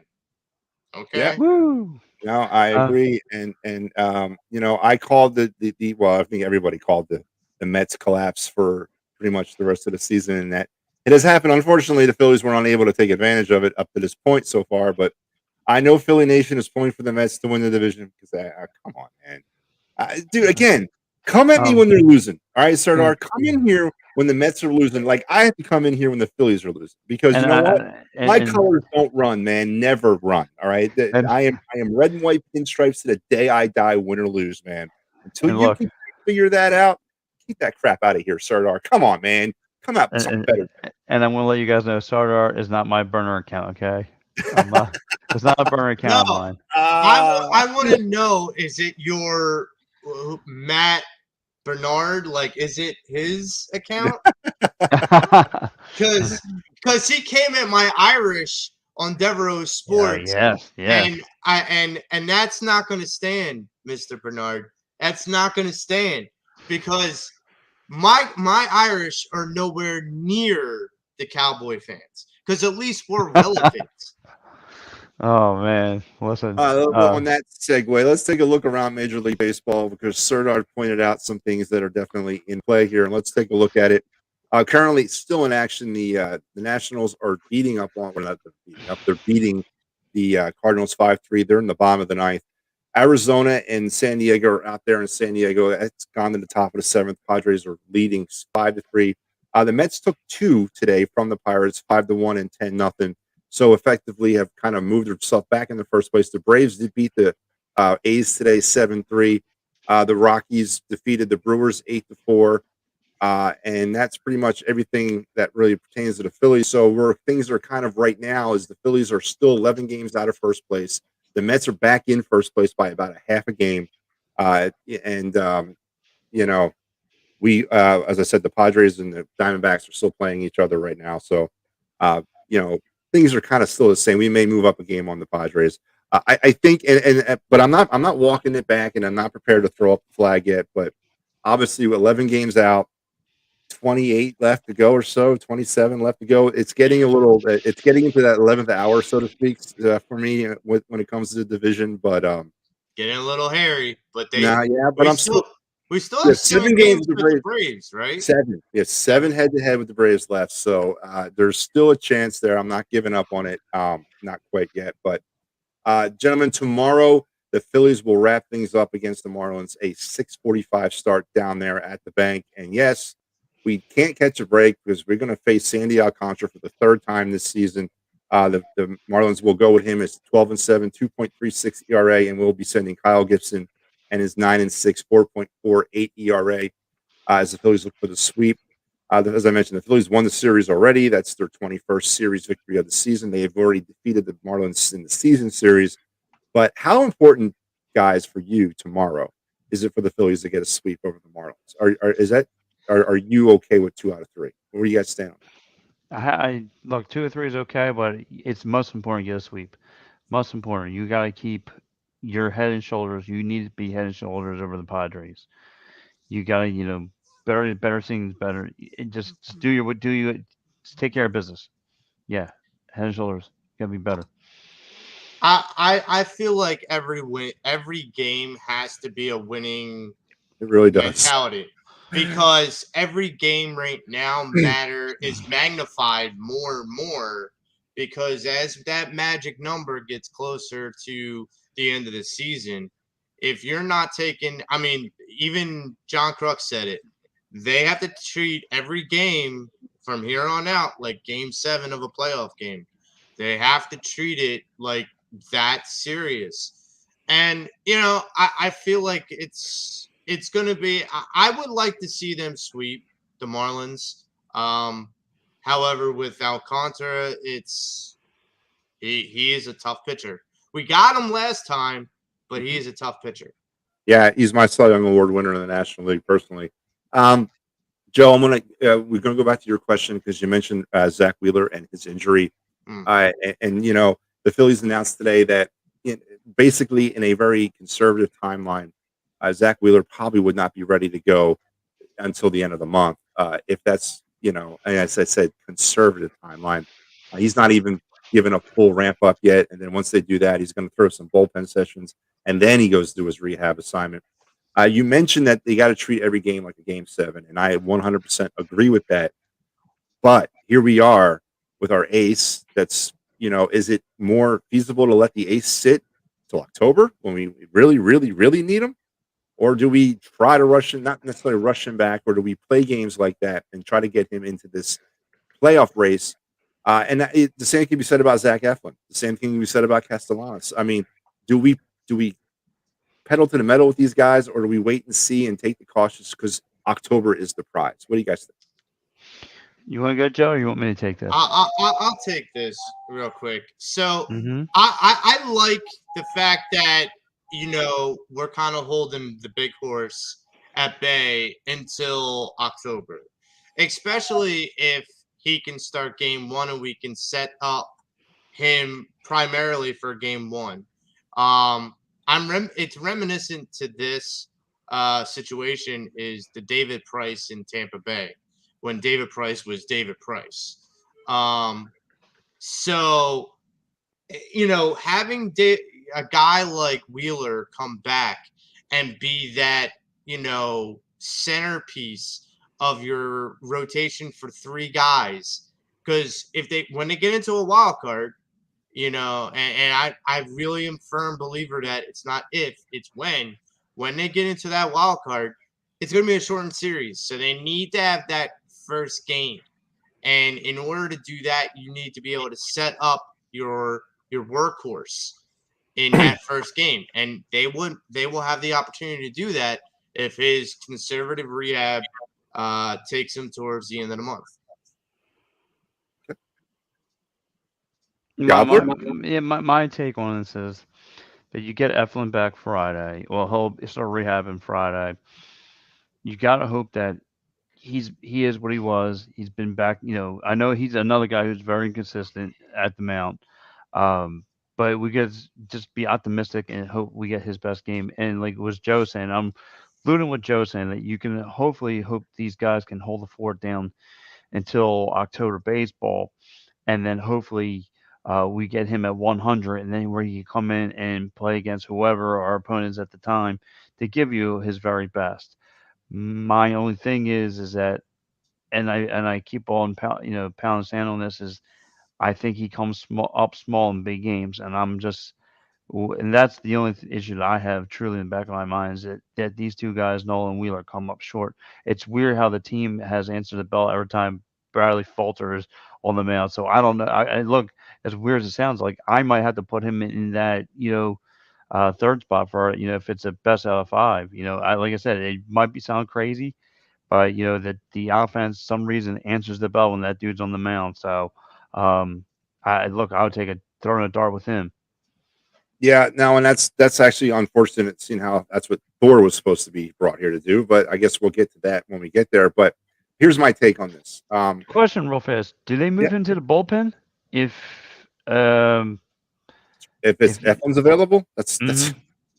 Okay. Yeah. woo. No, I agree, and I called the well, I think everybody called the Mets collapse for pretty much the rest of the season, and that it has happened. Unfortunately, the Phillies were unable to take advantage of it up to this point so far, but I know Philly Nation is pulling for the Mets to win the division because come on, man, dude, again, come at me when they're losing. All right, Serdar, come in here when the Mets are losing. Like I have to come in here when the Phillies are losing because you know what? My colors don't run, man. Never run. All right. I am red and white pinstripes to the day I die, win or lose, man. Until you can figure that out, keep that crap out of here, Serdar. Come on, man. Come out with something better. And I'm gonna let you guys know Sardar is not my burner account, okay? It's not a burner account of mine. I want to know, is it your Matt Bernard? Like, is it his account? Because he came at my Irish on Devereaux Sports. Yes. And that's not going to stand, Mr. Bernard. That's not going to stand because my Irish are nowhere near the Cowboy fans because at least we're relevant. Oh man, listen. On that segue, let's take a look around Major League Baseball because Serdar pointed out some things that are definitely in play here, and let's take a look at it. Currently, still in action. The Nationals are beating up on. Well, not beating up. They're beating the Cardinals 5-3. They're in the bottom of the ninth. Arizona and San Diego are out there in San Diego. It's gone to the top of the seventh. Padres are leading 5-3. The Mets took 2 today from the Pirates, 5-1 and 10-0. So effectively have kind of moved themselves back in the first place. The Braves did beat the A's today 7-3. The Rockies defeated the Brewers 8-4. And that's pretty much everything that really pertains to the Phillies. So where things are kind of right now is the Phillies are still 11 games out of first place. The Mets are back in first place by about a half a game. We, as I said, the Padres and the Diamondbacks are still playing each other right now. So, things are kind of still the same. We may move up a game on the Padres. I think, but I'm not walking it back, and I'm not prepared to throw up the flag yet. But obviously, with 11 games out, 28 left to go or so, 27 left to go. It's getting a little. It's getting into that 11th hour, so to speak, for me when it comes to the division. But Getting a little hairy, but nah, yeah, but we I'm still still we still yeah, have 7 7 games games with the with the Braves. Braves, right? 7, yeah, 7 7. head to head with the Braves left. So there's still a chance there. I'm not giving up on it. Not quite yet, but gentlemen, tomorrow the Phillies will wrap things up against the Marlins. A 6:45 start down there at the bank, and yes, we can't catch a break because we're going to face Sandy Alcantara for the third time this season. The Marlins will go with him as 12-7, 2.36 ERA, and we'll be sending Kyle Gibson and his 9-6, 4.48 ERA as the Phillies look for the sweep. As I mentioned, the Phillies won the series already. That's their 21st series victory of the season. They have already defeated the Marlins in the season series. But how important, guys, for you tomorrow is it for the Phillies to get a sweep over the Marlins? Are you okay with 2 out of 3? Where do you guys stand on that? I look, 2 or 3 is okay, but it's most important to get a sweep. Most important, you got to keep your head and shoulders. You need to be head and shoulders over the Padres. You got to, better things, better. Just just take care of business. Yeah, head and shoulders. Got to be better. I feel like every game has to be a winning It really does. mentality because every game right now is magnified more and more because as that magic number gets closer to the end of the season, if you're not taking, I mean, even John Crux said it, they have to treat every game from here on out like game 7 of a playoff game. They have to treat it like that serious. And I feel like it's gonna be. I would like to see them sweep the Marlins. Um, However, with Alcantara, he is a tough pitcher. We got him last time, but he Mhm. is a tough pitcher. Yeah, he's my Cy Young Award winner in the National League personally. Um, Joe, we're gonna go back to your question because you mentioned Zach Wheeler and his injury. Mm. And the Phillies announced today that in, basically in a very conservative timeline, Zach Wheeler probably would not be ready to go until the end of the month. If that's and as I said, conservative timeline. He's not even given a full ramp up yet, and then once they do that, he's going to throw some bullpen sessions, and then he goes through his rehab assignment. You mentioned that they got to treat every game like a game 7, and I 100% agree with that. But here we are with our ace. Is it more feasible to let the ace sit till October when we really, really, really need him? Or do we try to rush him, not necessarily rush him back, or do we play games like that and try to get him into this playoff race? The same can be said about Zach Eflin. The same thing can be said about Castellanos. I mean, do we pedal to the metal with these guys, or do we wait and see and take the cautious because October is the prize? What do you guys think? You want to go, Joe, or you want me to take this? I'll take this real quick. So Mm-hmm. I like the fact that we're kind of holding the big horse at bay until October, especially if he can start game 1 and we can set up him primarily for game 1. It's reminiscent to this situation is the David Price in Tampa Bay when David Price was David Price. Um, so having a guy like Wheeler come back and be that centerpiece of your rotation for 3 guys, because if they when they get into a wild card, and I really am firm believer that it's not if, it's when they get into that wild card, it's going to be a shortened series, so they need to have that first game. And in order to do that, you need to be able to set up your workhorse in that first game. And they will have the opportunity to do that if his conservative rehab takes him towards the end of the month. My, my, Gobbler? my, yeah, my take on this is that you get Eflin back Friday. Well, he'll start rehabbing Friday. You got to hope that he is what he was. He's been back. I know he's another guy who's very inconsistent at the mount. Um, but we got to just be optimistic and hope we get his best game. And like was Joe saying, I'm alluding with Joe saying that you can hopefully hope these guys can hold the fort down until October baseball, and then hopefully we get him at 100, and then where he can come in and play against whoever our opponents at the time to give you his very best. My only thing is that, and I keep on pounding sand on this is I think he comes up small in big games, and and that's the only issue that I have truly in the back of my mind is that these two guys, Nolan and Wheeler, come up short. It's weird how the team has answered the bell every time Bradley falters on the mound. So I don't know. I look, as weird as it sounds, like I might have to put him in that third spot for if it's a best out of five. Like I said, it might be sound crazy, but that the offense some reason answers the bell when that dude's on the mound. So I would take a throwing a dart with him. Yeah, now and that's actually unfortunate seeing how that's what Thor was supposed to be brought here to do, but I guess we'll get to that when we get there. But here's my take on this. Question real fast. Do they Yeah, move him to the bullpen um if it's if Eflin's available, that's mhm.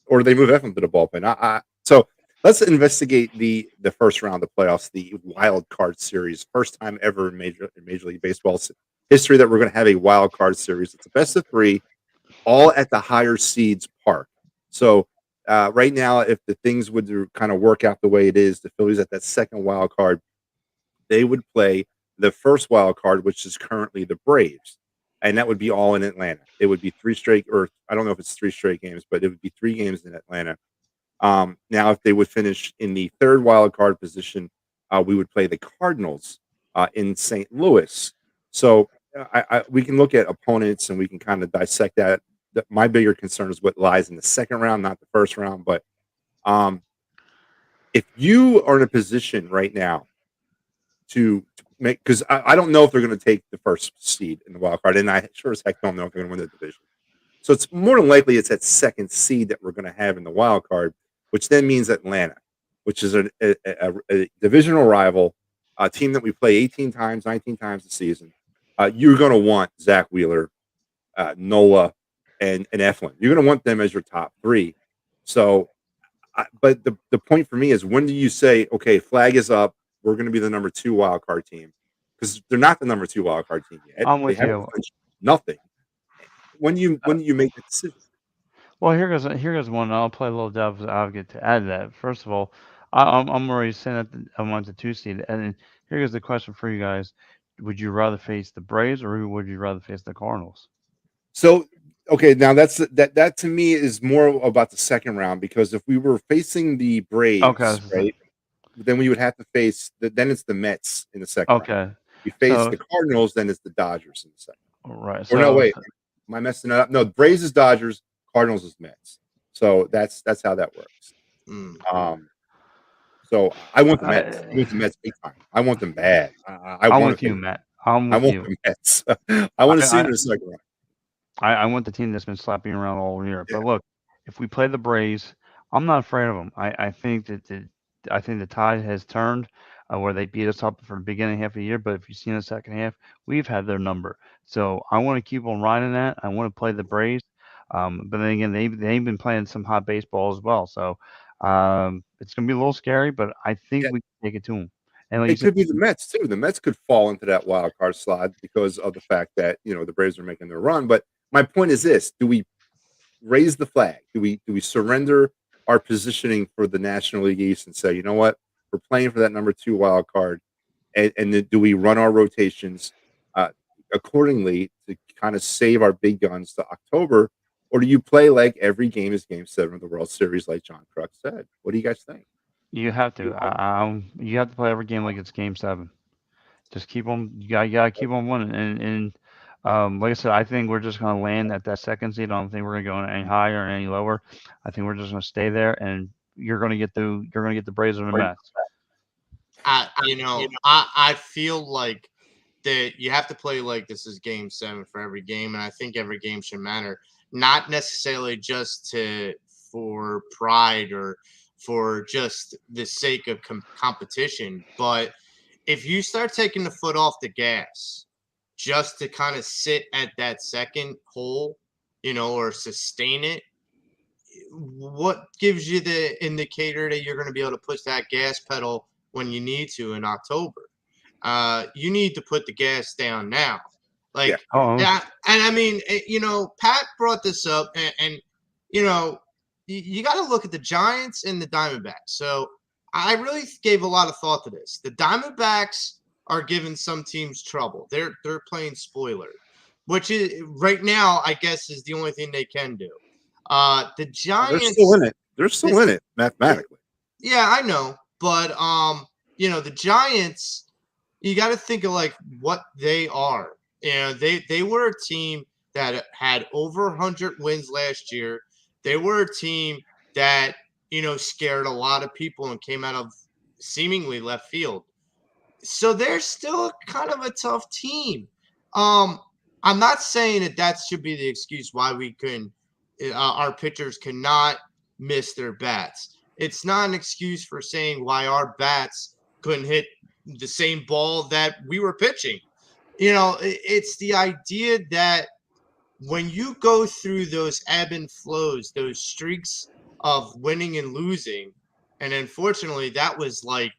or they move Eflin to the bullpen. So let's investigate the first round of playoffs, the wild card series, first time ever in Major League Baseball's history that we're going to have a wild card series. It's a best of three, all at the higher seeds park. So right now, if the things would kind of work out the way it is, the Phillies at that second wild card, they would play the first wild card, which is currently the Braves, and that would be all in Atlanta. It would be three straight, or I don't know if it's three straight games, but it would be three games in Atlanta. Now, if they would finish in the third wild card position, we would play the Cardinals in St. Louis. So we can look at opponents and we can kind of dissect that. My bigger concern is what lies in the second round, not the first round. But um, if you are in a position right now to make, because I don't know if they're going to take the first seed in the wild card, and I sure as heck don't know if they're going to win the division. So it's more than likely it's that second seed that we're going to have in the wild card, which then means Atlanta, which is a divisional rival, a team that we play 18 times, 19 times a season. You're going to want Zach Wheeler, Nola, and Eflin. You're going to want them as your top three. So, but the point for me is when do you say, okay, flag is up, we're going to be the number two wild card team? Because they're not the number two wild card team yet. I'm They with haven't you. clinched nothing. Uh, When do you make that decision? well, here goes one. I'll play a little devil's advocate to add that. First of all, I'm already saying that I want the two seed, and then here goes the question for you guys: would you rather face the Braves or would you rather face the Cardinals? So, okay, now that to me is more about the second round because if we were facing the Okay, Braves, right, then we would have to face then it's the Mets in the second round. okay. We face So the Cardinals, then it's the Dodgers in the second. right. Or no, So wait, am I messing it up? No, Braves is Dodgers, Cardinals is Mets. So that's how that works. Mm. Um, so I want the Mets. I want the I, Mets big time. I want them bad. I I'm want to with you, face. Matt. I'm I with want you. the Mets. I want to see them I, in the second round. I want the team that's been slapping around all year. Yeah, But look, if we play the Braves, I'm not afraid of them. I think that I think the tide has turned where they beat us up for the beginning half of the year. But if you see in the second half, we've had their number. So I want to keep on riding that. I want to play the Braves. But then again, they've been playing some hot baseball as well. So it's gonna be a little scary, but I think yeah. we can take it to them. And like you It said, could be the Mets too. The Mets could fall into that wild card slot because of the fact that the Braves are making their run. But my point is this: do we raise the flag? Do we surrender our positioning for the National League East and say, you know what, we're playing for that number two wild card, and then do we run our rotations uh, accordingly to kind of save our big guns to October, or do you play like every game is Game 7 of the World Series, like John Kruk said? What do you guys think? you have You to. know, You have to play every game like it's Game 7. Just keep on. You gotta keep on winning. And like I said, I think we're just gonna land at that second seed. I don't think we're gonna go any higher or any lower. I think we're just gonna stay there, and you're gonna get the Braves and the Mets. I feel like that you have to play like this is game 7 for every game, and I think every game should matter, not necessarily just to for pride or for just the sake of competition, but if you start taking the foot off the gas just to kind of sit at that second hole, or sustain it, what gives you the indicator that you're going to be able to push that gas pedal when you need to in October? You need to put the gas down now. Yeah. Like, Oh, yeah. And I mean, Pat brought this up, and you got to look at the Giants and the Diamondbacks. So I really gave a lot of thought to this. The Diamondbacks are giving some teams trouble. They're playing spoiler, which is right now, I guess, is the only thing they can do. The They're still in Giants, it. They're still in it mathematically. yeah, I know, but the Giants, you got to think of like what they are. They were a team that had over 100 wins last year. They were a team that scared a lot of people and came out of seemingly left field. So they're still kind of a tough team. I'm not saying that should be the excuse why we couldn't, our pitchers cannot miss their bats. It's not an excuse for saying why our bats couldn't hit the same ball that we were pitching. It's the idea that when you go through those ebb and flows, those streaks of winning and losing, and unfortunately, that was like,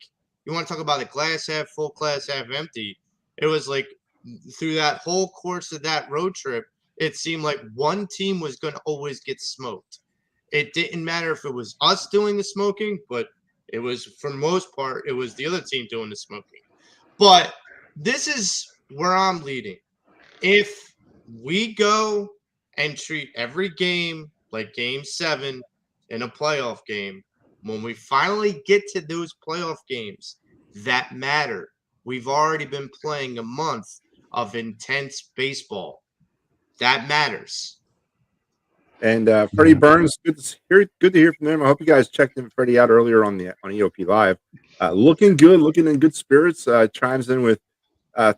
you want to talk about a glass half full, glass half empty. It was like through that whole course of that road trip, it seemed like one team was going to always get smoked. It didn't matter if it was us doing the smoking, but it was, for the most part, it was the other team doing the smoking. But this is where I'm leading. If we go and treat every game like Game 7 in a playoff game, when we finally get to those playoff games that matter, we've already been playing a month of intense baseball. That matters. And Freddie Burns, good to hear from them. I hope you guys checked in Freddie out earlier on EOP Live. Looking good, looking in good spirits. Chimes in with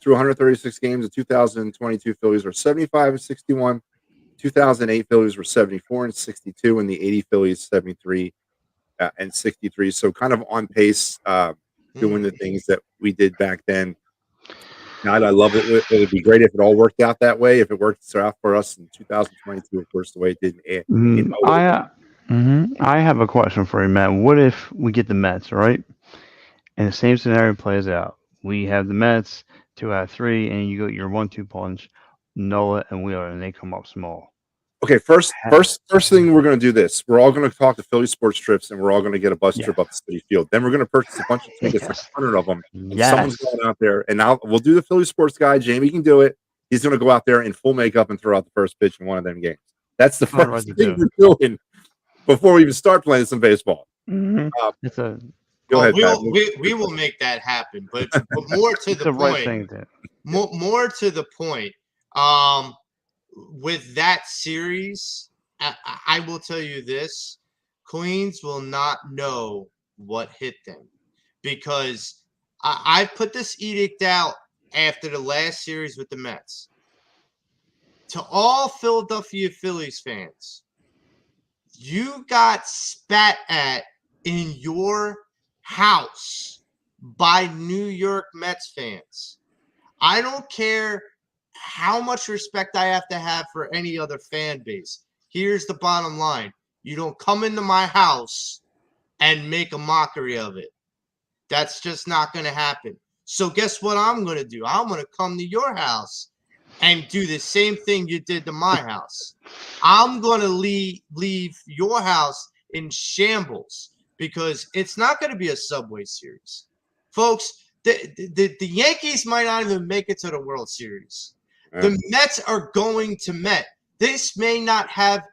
through 136 games, the 2022 Phillies are 75-61. 2008 Phillies were 74-62, and the 80 Phillies 73 and 63. So kind of on pace, doing the things that we did back then. God, I love it. It would be great if it all worked out that way. If it worked out for us in 2022, of course, the way it did. I have a question for you, Matt. What if we get the Mets, right? And the same scenario plays out. We have the Mets 2 out of 3, and you go your 1-2 punch, Nola and Wheeler, and they come up small. Okay, first thing we're going to do this. We're all going to talk to Philly sports trips, and we're all going to get a bus trip up to City Field. Then we're going to purchase a bunch of tickets, like 100 of them. And someone's going out there, and we'll do the Philly sports guy. Jamie can do it. He's going to go out there in full makeup and throw out the first pitch in one of them games. That's the first thing we're doing before we even start playing some baseball. Mm-hmm. Go ahead, Pat. We will make that happen, but more to the point. Right thing to. More to the point. With that series, I will tell you this: Queens will not know what hit them, because I put this edict out after the last series with the Mets. To all Philadelphia Phillies fans, you got spat at in your house by New York Mets fans. I don't care how much respect I have to have for any other fan base. Here's the bottom line. You don't come into my house and make a mockery of it. That's just not going to happen. So guess what I'm going to do? I'm going to come to your house and do the same thing you did to my house. I'm going to leave your house in shambles, because it's not going to be a Subway Series. Folks, the Yankees might not even make it to the World Series. The Mets are going to Met. This may not have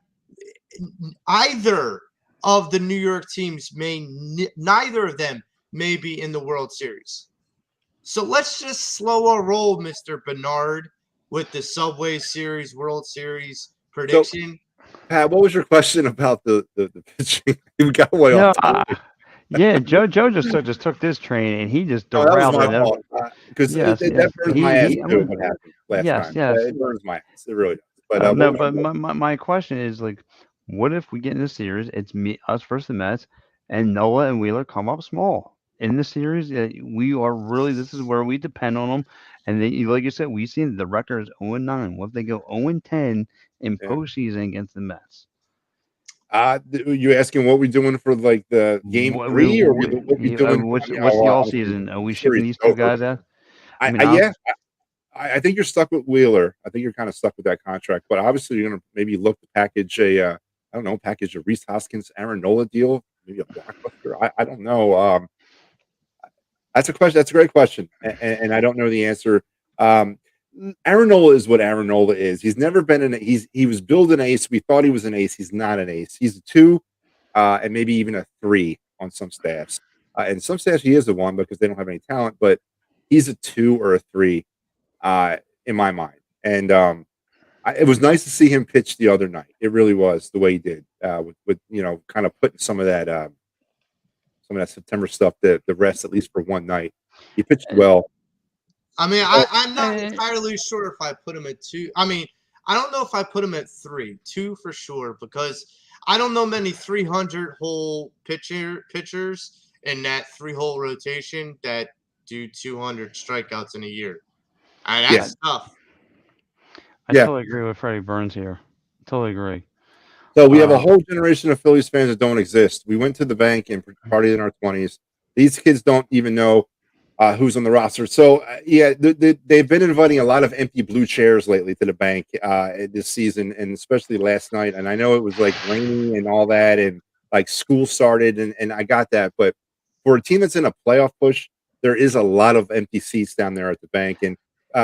either of the New York teams. Neither of them may be in the World Series. So let's just slow our roll, Mr. Bernard, with the Subway Series, World Series prediction. So, Pat, what was your question about the pitching? We got way off. Yeah, Joe just took this train and he just derailed it. Because that burns my ass too. What happened last time? Yes. It burns my ass. It really does. But my question is, like, what if we get in the series? It's us versus the Mets, and Nola and Wheeler come up small in the series. We are really, this is where we depend on them. And they, like you said, we've seen the record is 0-9. What if they go 0-10 in Yeah. postseason against the Mets. You asking what we doing for like the game What we, 3, or we what we doing? what's the all season? Are we shipping Series these is two over. guys out? I mean, Yeah, I think you're stuck with Wheeler. I think you're kind of stuck with that contract, but obviously you're gonna maybe look to package I don't know, package a Reese Hoskins, Aaron Nola deal, maybe a blockbuster. I don't know. That's a question. That's a great question, and I don't know the answer. Um, Aaron Nola is what Aaron Nola is. He's never been he was billed an ace. We thought he was an ace. He's not an ace. He's a 2, and maybe even a 3 on some staffs. And some staffs he is a 1 because they don't have any talent. But he's a 2 or a 3 in my mind. And it was nice to see him pitch the other night. It really was the way he did with kind of putting some of that September stuff the rest at least for one night. He pitched well. I mean, But I'm not entirely sure if I put him at 2. I mean, I don't know if I put him at 3, 2 for sure, because I don't know many 300 hole pitchers in that 3-hole rotation that do 200 strikeouts in a year. And yeah, that's tough. I yeah. totally agree with Freddie Burns here. Totally agree. So we have a Um, whole generation of Phillies fans that don't exist. We went to the bank and partied in our 20s. These kids don't even know who's on the roster. So yeah, they've been inviting a lot of empty blue chairs lately to the bank this season, and especially last night. And I know it was like rainy and all that, and like school started, and I got that. But for a team that's in a playoff push, there is a lot of empty seats down there at the bank. And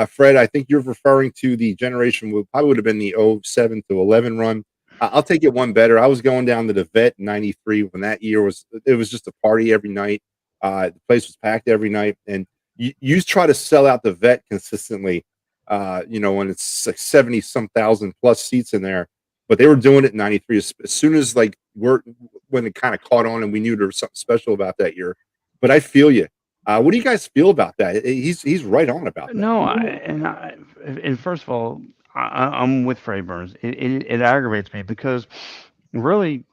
Fred, I think you're referring to the generation who probably would have been the '07 to '11 run. I'll take it one better. I was going down to the vet in '93 when that year it was just a party every night. The place was packed every night, and you try to sell out the vet consistently. When it's like 70 some thousand plus seats in there, but they were doing it in '93 as soon as when it kind of caught on, and we knew there was something special about that year. But I feel you. What do you guys feel about that? He's right on about that. no, and first of all, I'm with Freddie Burns. It aggravates me because really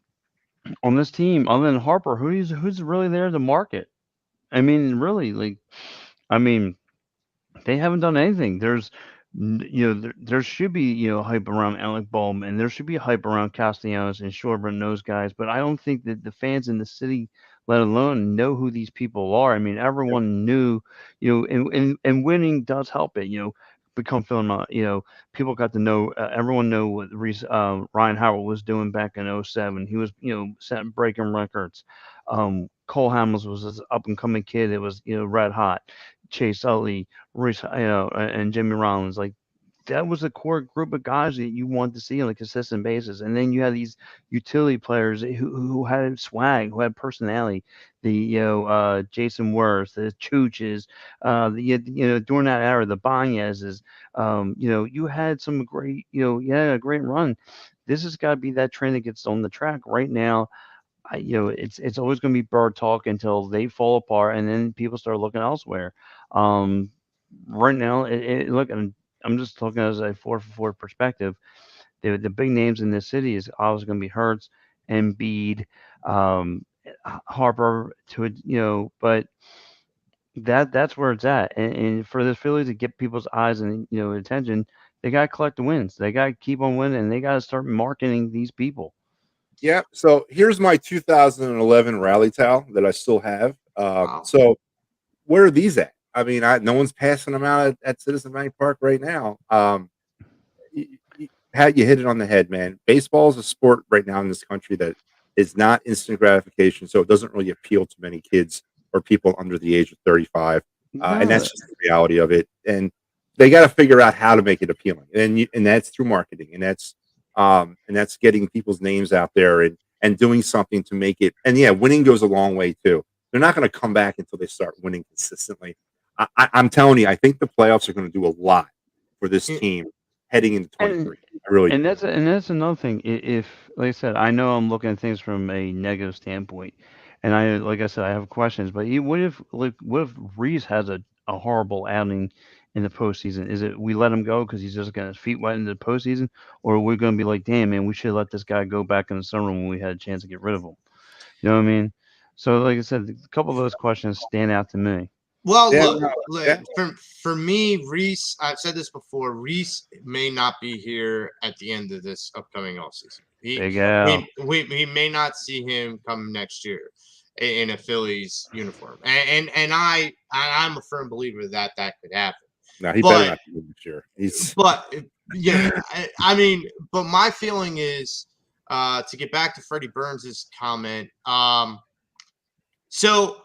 on this team, other than Harper, who's really there to market? I mean, really, like, I mean, they haven't done anything. There should be hype around Alec Bohm, and there should be hype around Castellanos and Schwarber and those guys. But I don't think that the fans in the city, let alone, know who these people are. I mean, everyone knew, and winning does help it. Become feeling, people got to know. Everyone know what Ryan Howard was doing back in '07. He was, setting breaking records. Cole Hamels was this up and coming kid. It was, red hot. Chase Utley, Reese, and Jimmy Rollins, like that was a core group of guys that you want to see on a consistent basis. And then you had these utility players who had swag, who had personality. The Jason Worth, the Chooches, during that era, the Banezes. You had some great, you had a great run. This has got to be that train that gets on the track right now. It's always going to be bird talk until they fall apart, and then people start looking elsewhere. Um, right now, look, I'm just looking as a 4-for-4 perspective. The big names in this city is always going to be Hurts, Embiid, um, Harper but that's where it's at. And for the Phillies to get people's eyes and attention, they got to collect the wins. They got to keep on winning, and they got to start marketing these people. Yeah. So here's my 2011 rally towel that I still have. Wow. So where are these at? I mean, no one's passing them out at Citizen Bank Park right now. You hit it on the head, man. Baseball is a sport right now in this country that is not instant gratification, so it doesn't really appeal to many kids or people under the age of 35, and No, that's just the reality of it. And they got to figure out how to make it appealing, and that's through marketing, and that's getting people's names out there and doing something to make it. And yeah, winning goes a long way too. They're not going to come back until they start winning consistently. I'm telling you, I think the playoffs are going to do a lot for this team heading into and 23. I really And do. that's another thing. If, like I said, I know I'm looking at things from a negative standpoint, and like I said, I have questions. But what if Reese has a horrible outing in the postseason? Is it we let him go because he's just got his feet wet in the postseason, or are we going to be like, damn man, we should let this guy go back in the summer when we had a chance to get rid of him? You know what I mean? So, like I said, a couple of those questions stand out to me. Well, Yeah, look, no, yeah. for me, Reese. I've said this before. Reese may not be here at the end of this upcoming offseason. Big L. We may not see him come next year in a Phillies uniform, I'm a firm believer that that could happen. No, he better But not be good this year. He's but I mean, but my feeling is to get back to Freddie Burns's comment. So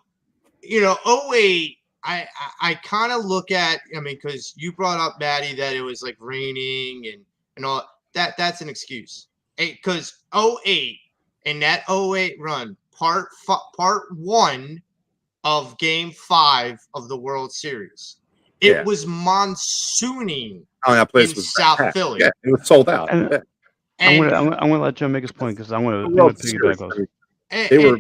'08. I kind of look at. I mean, because you brought up Maddie that it was like raining and all that. That's an excuse. Because '08 and that '08 run, part one of Game 5 of the World Series. It yeah. was monsooning Oh, that place in was South fantastic. Philly, Yeah, it was sold out. And Yeah. and I'm gonna let Joe make his point because The I'm gonna World piggyback Series. on I this. mean, and, they and were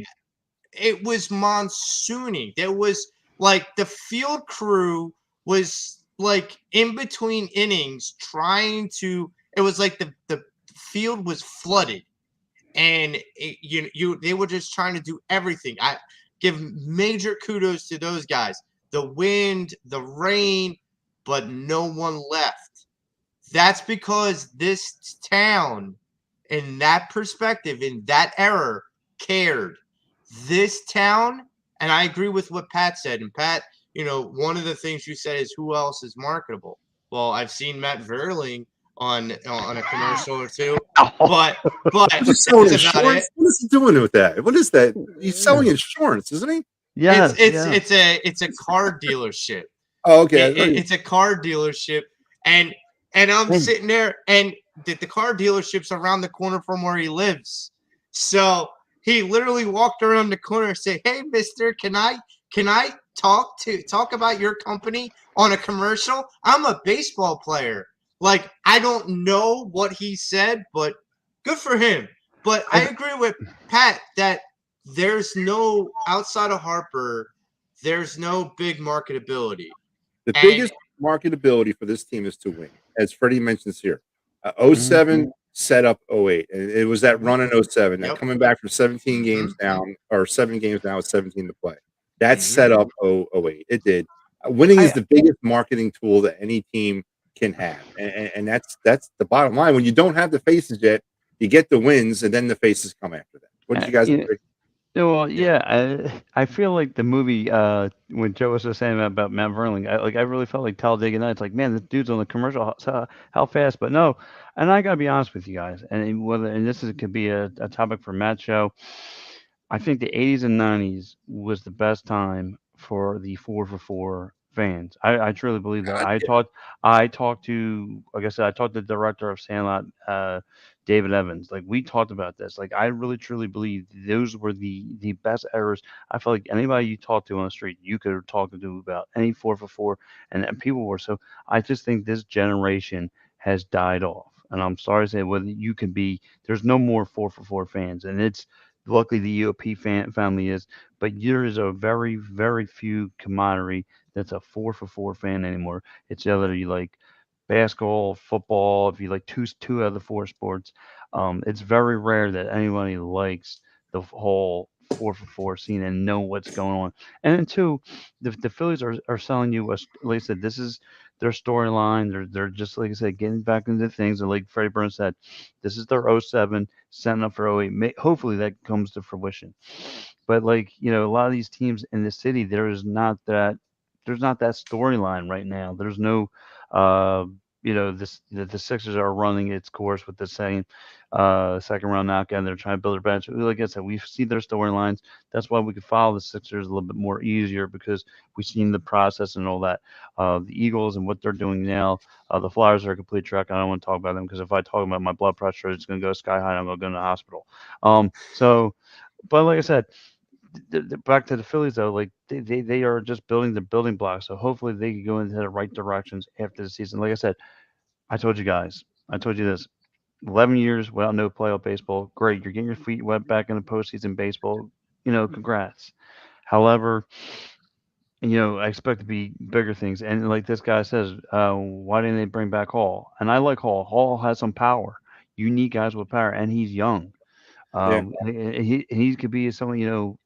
it was monsooning. There was like the field crew was like in between innings trying to. It was like the field was flooded, and they were just trying to do everything. I give major kudos to those guys. The wind, the rain, but no one left. That's because this town, in that perspective, in that era, cared. This town, and I agree with what Pat said. And Pat, one of the things you said is who else is marketable. Well, I've seen Matt Verling on a commercial or two, Oh, but was he selling that's about it. insurance? What is he doing with that? What is that? He's selling insurance, isn't he? yes, It's yeah. it's a car dealership. Oh, okay. It's a car dealership, and I'm And sitting there, and the car dealership's around the corner from where he lives. So he literally walked around the corner and said, "Hey, Mister, can I talk about your company on a commercial? I'm a baseball player. Like I don't know what he said, but good for him. But I agree with Pat that there's no outside of Harper, there's no big marketability. The And biggest marketability for this team is to win, as Freddie mentions here. '07 mhm. set up '08, and it was that run in '07. That Yep. coming back from 17 Mm-hmm. games down, or 7 games down with 17 to play. That Mm-hmm. set up '08. It did. Winning is I the biggest marketing tool that any team can have, and that's the bottom line. When you don't have the faces yet, you get the wins, and then the faces come after that. Wouldn't you guys you agree? well, Yeah. yeah, I feel like the movie when Joe was just saying about Matt Verling, I really felt like Talladega Nights. Like, man, this dude's on the commercial. How fast? But no, and I gotta be honest with you guys, and this could be a topic for Matt's show. I think the 80s and 90s was the best time for the 4 for 4 fans. I truly believe that. God, yeah. I talked to, like I said, I talked to the director of Sandlot, David Evans. Like we talked about this. Like I really truly believe those were the best eras. I feel like anybody you talk to on the street, you could talk to about any 4 for 4, and people were so. I just think this generation has died off. And I'm sorry to say, whether you can be, there's no more 4 for 4 fans, and it's luckily the UOP family is, but there is a very, very few commodity that's a 4 for 4 fan anymore. It's either you like basketball, football, if you like two out of the 4 sports. It's very rare that anybody likes the whole 4 for 4 scene and know what's going on. And then two, the Phillies are selling you, like I said, this is their storyline. They're just, like I said, getting back into things. And like Freddie Burns said, this is their '07 setting up for '08. Hopefully that comes to fruition. But like, a lot of these teams in the city, there's not that storyline right now. There's no uh the Sixers are running its course with the same second round knockout, and they're trying to build their bench. Like I said, we see their storylines. That's why we could follow the Sixers a little bit more easier because we've seen the process and all that. The Eagles and what they're doing now. The Flyers are a complete track. I don't want to talk about them because if I talk about my blood pressure, it's going to go sky high and I'm going to go to the hospital. So, but like I said, back to the Phillies though, like they are just building the building blocks. So hopefully they can go into the right directions after the season. Like I said, I told you guys, I told you this. 11 years without no playoff baseball. Great. You're getting your feet wet back in the postseason baseball. Congrats. However, I expect to be bigger things. And like this guy says, why didn't they bring back Hall? And I like Hall. Hall has some power. You need guys with power, and he's young. Yeah. And he could be someone,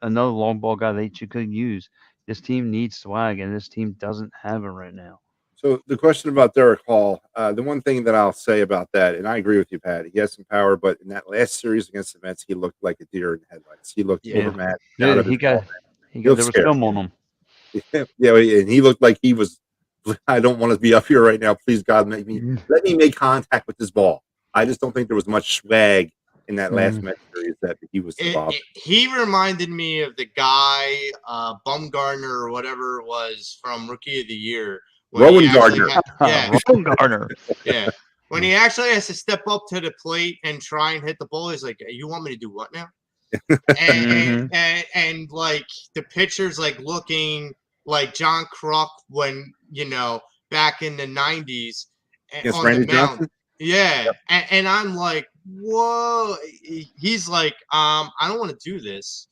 another long ball guy that you could use. This team needs swag, and this team doesn't have it right now. So the question about Derek Hall, the one thing that I'll say about that, and I agree with you, Pat, he has some power, but in that last series against the Mets, he looked like a deer in the headlights. He looked Yeah. overmatched, out Yeah, of his ball. he He got looked there was scared. film on him. Yeah, and he looked like he was. I don't want to be up here right now. Please, God, let me make contact with this ball. I just don't think there was much swag in that last Met series that he was involved. He reminded me of the guy, Bumgarner or whatever it was from Rookie of the Year. Rowan Gardner. Rowan Gardner. Yeah. When he actually has to step up to the plate and try and hit the ball, he's like, "You want me to do what now?" and like the pitcher's like looking like John Kruk when back in the 90s Yes, on Randy the mound. Johnson? Yeah, and I'm like, whoa. He's like, I don't want to do this.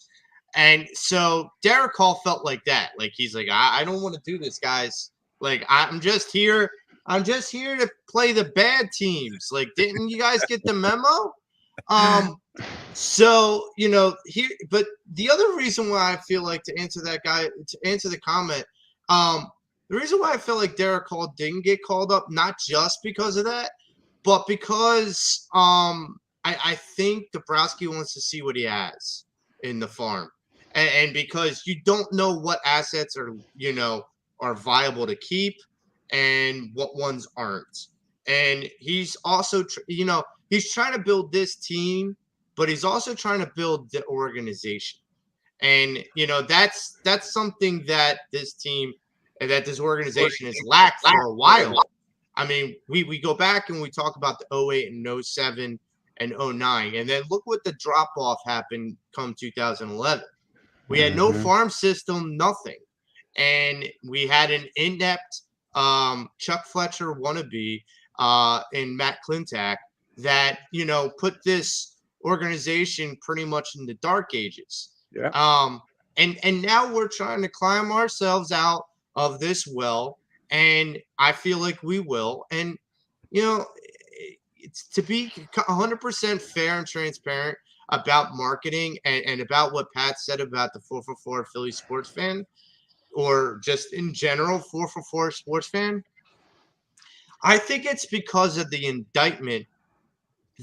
And so Derek Hall felt like that. Like he's like, I don't want to do this, guys. Like I'm just here to play the bad teams. Like, didn't you guys get the memo? So here, but the other reason why I feel like to answer the comment, the reason why I feel like Derek Hall didn't get called up, not just because of that, but because I think Dabrowski wants to see what he has in the farm, and because you don't know what assets are viable to keep and what ones aren't, and he's also he's trying to build this team, but he's also trying to build the organization. And that's something that this team and that this organization has lacked for a while. I mean, we go back and we talk about the 08 and 07 and 09, and then look what the drop off happened come 2011. We had no farm system, nothing, and we had an inept Chuck Fletcher wannabe in Matt Klintak that put this organization pretty much in the dark ages. Yeah. And now we're trying to climb ourselves out of this well, and I feel like we will. And it's to be 100% fair and transparent about marketing and about what Pat said about the 444 Philly sports fan, or just in general 444 sports fan. I think it's because of the indictment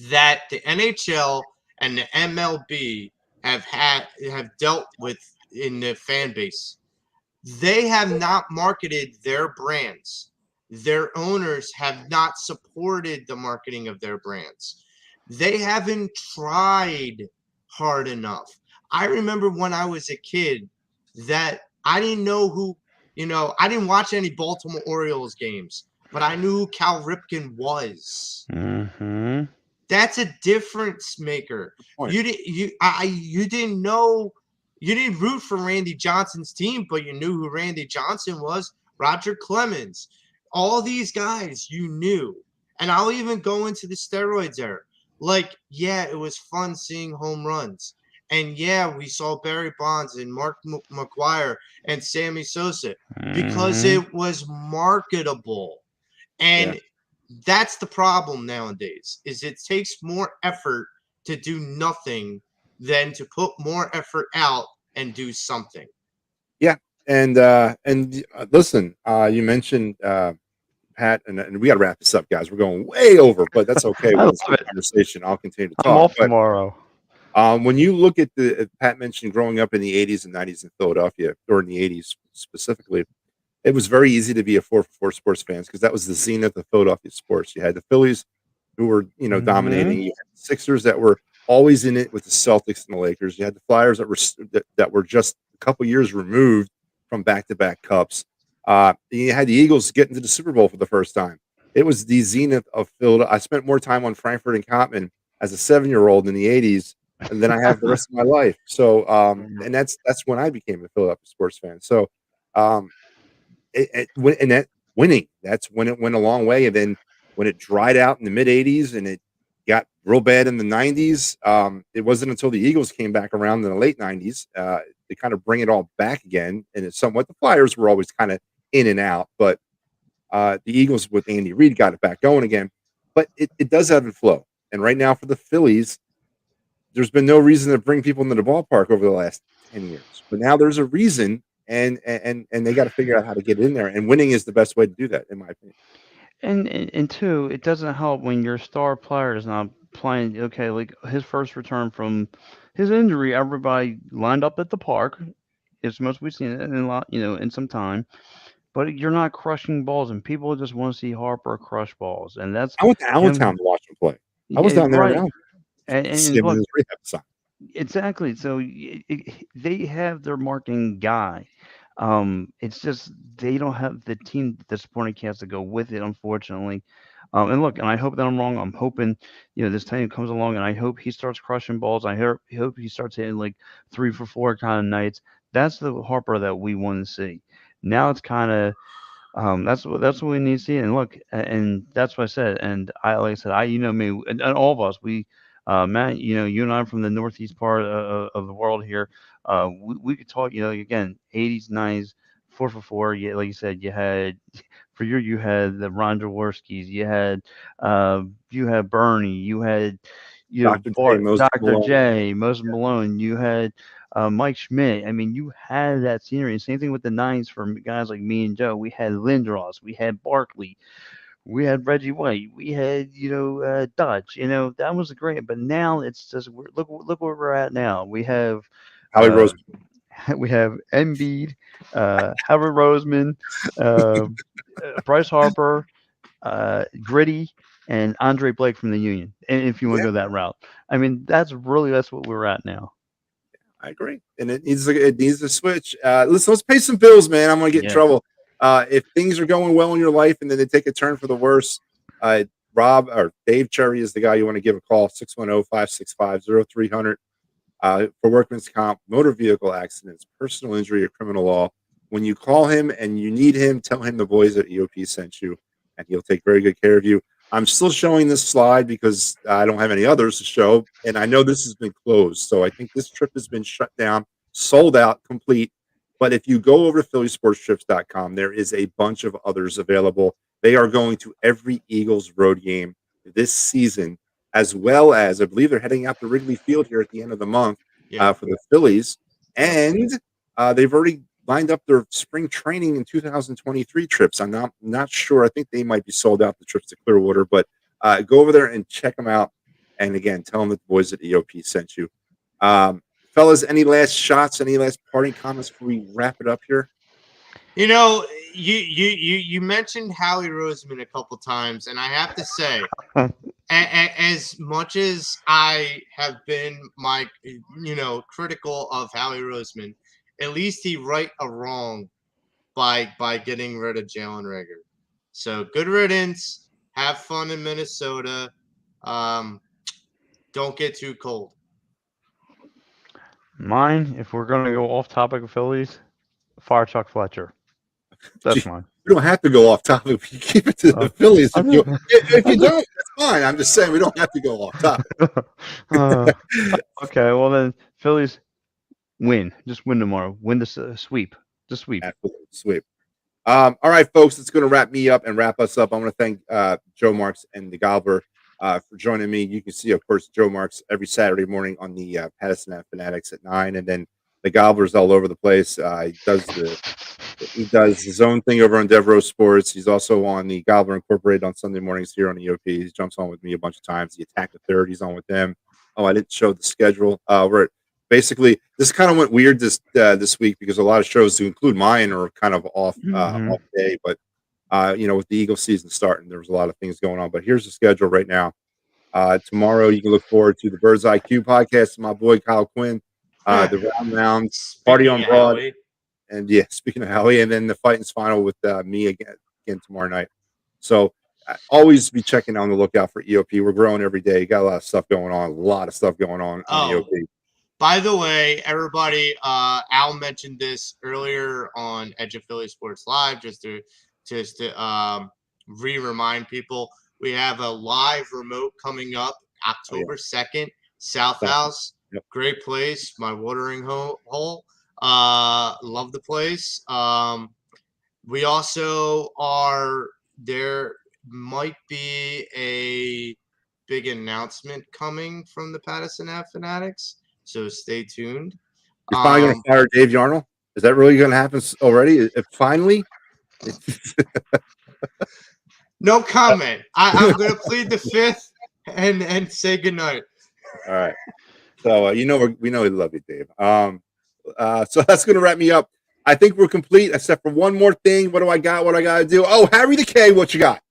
that the NHL and the MLB have dealt with in the fan base. They have not marketed their brands. Their owners have not supported the marketing of their brands. They haven't tried hard enough. I remember when I was a kid that I didn't know who, I didn't watch any Baltimore Orioles games, but I knew who Cal Ripken was. That's a difference maker. You didn't know, you didn't root for Randy Johnson's team, but you knew who Randy Johnson was, Roger Clemens, all these guys you knew. And I'll even go into the steroids era. Like, yeah, it was fun seeing home runs. And yeah, we saw Barry Bonds and Mark McGwire and Sammy Sosa because it was marketable. And that's the problem nowadays, is it takes more effort to do nothing than to put more effort out and do something. Yeah. And listen, you mentioned Pat, and we got to wrap this up, guys. We're going way over, but that's okay. I With this love it. conversation, I'll continue to talk. I'm off But, tomorrow. when you look at Pat mentioned growing up in the 80s and 90s in Philadelphia, or in the 80s specifically, it was very easy to be a 444 sports fans because that was the zenith of Philadelphia sports. You had the Phillies, who were dominating. You had the Sixers that were always in it with the Celtics and the Lakers. You had the Flyers that were just a couple years removed from back-to-back cups. You had the Eagles getting to the Super Bowl for the first time. It was the zenith of Philadelphia. I spent more time on Frankfurt and Cottman as a 7-year-old in the 80s than I have the rest of my life. So, and that's when I became a Philadelphia sports fan. So, and that winning, that's when it went a long way. And then when it dried out in the mid 80s and it got real bad in the 90s, it wasn't until the Eagles came back around in the late 90s to kind of bring it all back again. And it's somewhat, the Flyers were always kind of in and out, but the Eagles with Andy Reid got it back going again. But it does ebb and flow. And right now for the Phillies, there's been no reason to bring people into the ballpark over the last 10 years. But now there's a reason, and they got to figure out how to get in there. And winning is the best way to do that, in my opinion. And two, it doesn't help when your star player is not playing. Okay, like his first return from his injury, everybody lined up at the park. It's most we've seen it in a lot, in some time. But you're not crushing balls, and people just want to see Harper crush balls, and that's I went to him. Allentown to watch him play. I was Yeah, down there in right. Allentown. See And him in look, his rehab side. exactly. So they have their marking guy. It's just they don't have the team, the supporting cast to go with it, unfortunately. And look, and I hope that I'm wrong. I'm hoping, this team comes along, and I hope he starts crushing balls. I hope he starts hitting like 3 for 4 kind of nights. That's the Harper that we want to see. Now it's kind of that's what we need to see. And look, and that's what I said. And like I said, me, and all of us, Matt, you and I from the northeast part of the world here. We could talk, again, 80s, 90s, 4 for 4. Yeah, like you said, you had the Ron Jaworskis, you had Bernie, you had Dr. J, Bart, Moses Dr. Malone. J, Moses Malone, you had Mike Schmidt. I mean, you had that scenery. Same thing with the nines for guys like me and Joe. We had Lindros, we had Barkley, we had Reggie White, we had Dutch. That was great. But now it's just look where we're at now. We have Howie uh, Rose. we have Embiid, Howard Roseman, uh, Bryce Harper, Gritty, and Andre Blake from the Union. And if you want Yeah, to go that route, I mean, that's what we're at now. I agree. And it needs to switch. Let's pay some bills, man. I'm gonna get in Yes. trouble. If things are going well in your life and then they take a turn for the worse, uh, Rob or Dave Cherry is the guy you want to give a call, 610-565-0300. For workman's comp, motor vehicle accidents, personal injury, or criminal law. When you call him and you need him, tell him the boys at EOP sent you, and he'll take very good care of you. I'm still showing this slide because I don't have any others to show, and I know this has been closed. So I think this trip has been shut down, sold out, complete. But if you go over to phillysportstrips.com, there is a bunch of others available. They are going to every Eagles road game this season, as well as I believe they're heading out to Wrigley Field here at the end of the month Yeah. for the Phillies, Yep. and they've already lined up their spring training in 2023 trips. I'm not sure. I think they might be sold out the trips to Clearwater, but go over there and check them out. And again, tell them that the boys at EOP sent you. Fellas, any last shots? Any last parting comments before we wrap it up here? You know, you mentioned Howie Roseman a couple times, and I have to say, as much as I have been critical of Howie Roseman, at least he right a wrong by getting rid of Jalen Rager. So good riddance. Have fun in Minnesota. Don't get too cold. Mine, if we're gonna go off topic of Phillies, fire Chuck Fletcher. That's Gee, mine. we don't have to go off topic. You keep it to the Uh, Phillies. I'm If you just, don't, that's fine. I'm just saying we don't have to go off topic. uh, okay, well then, Phillies win. Just win tomorrow. Win the sweep. Just sweep. Absolutely sweet. All right, folks, it's going to wrap me up and wrap us up. I want to thank Joe Marks and the Gobbler for joining me. You can see, of course, Joe Marks every Saturday morning on the Patterson Fanatics at 9, and then the Gobbler's all over the place. He does his own thing over on Devereaux Sports. He's also on the Gobbler Incorporated on Sunday mornings here on the EOP. He jumps on with me a bunch of times. The Attack the Third, he's on with them. Oh, I didn't show the schedule. Basically, this kind of went weird this week because a lot of shows, to include mine, are kind of off off day. But with the Eagle season starting, there was a lot of things going on. But here's the schedule right now. Tomorrow, you can look forward to the Bird's Eye Q podcast. My boy Kyle Quinn, the Round Mound Party on Broad, Howie. and yeah, speaking of Howie, and then the Phightins Phinal with me again tomorrow night. So always be checking on the lookout for EOP. We're growing every day. Got a lot of stuff going on. EOP. By the way, everybody, Al mentioned this earlier on Edge of Philly Sports Live, just to remind people, we have a live remote coming up October 2nd, South House. Yep. Great place, my watering hole. Love the place. We also there might be a big announcement coming from the Patterson Fanatics. So stay tuned. You're finally going to fire Dave Yarnell? Is that really going to happen already? Finally? No comment. I'm going to plead the fifth and say goodnight. All right. So we know we love you, Dave. So that's going to wrap me up. I think we're complete, except for one more thing. What do I got? What I got to do? Oh, Harry the K, what you got?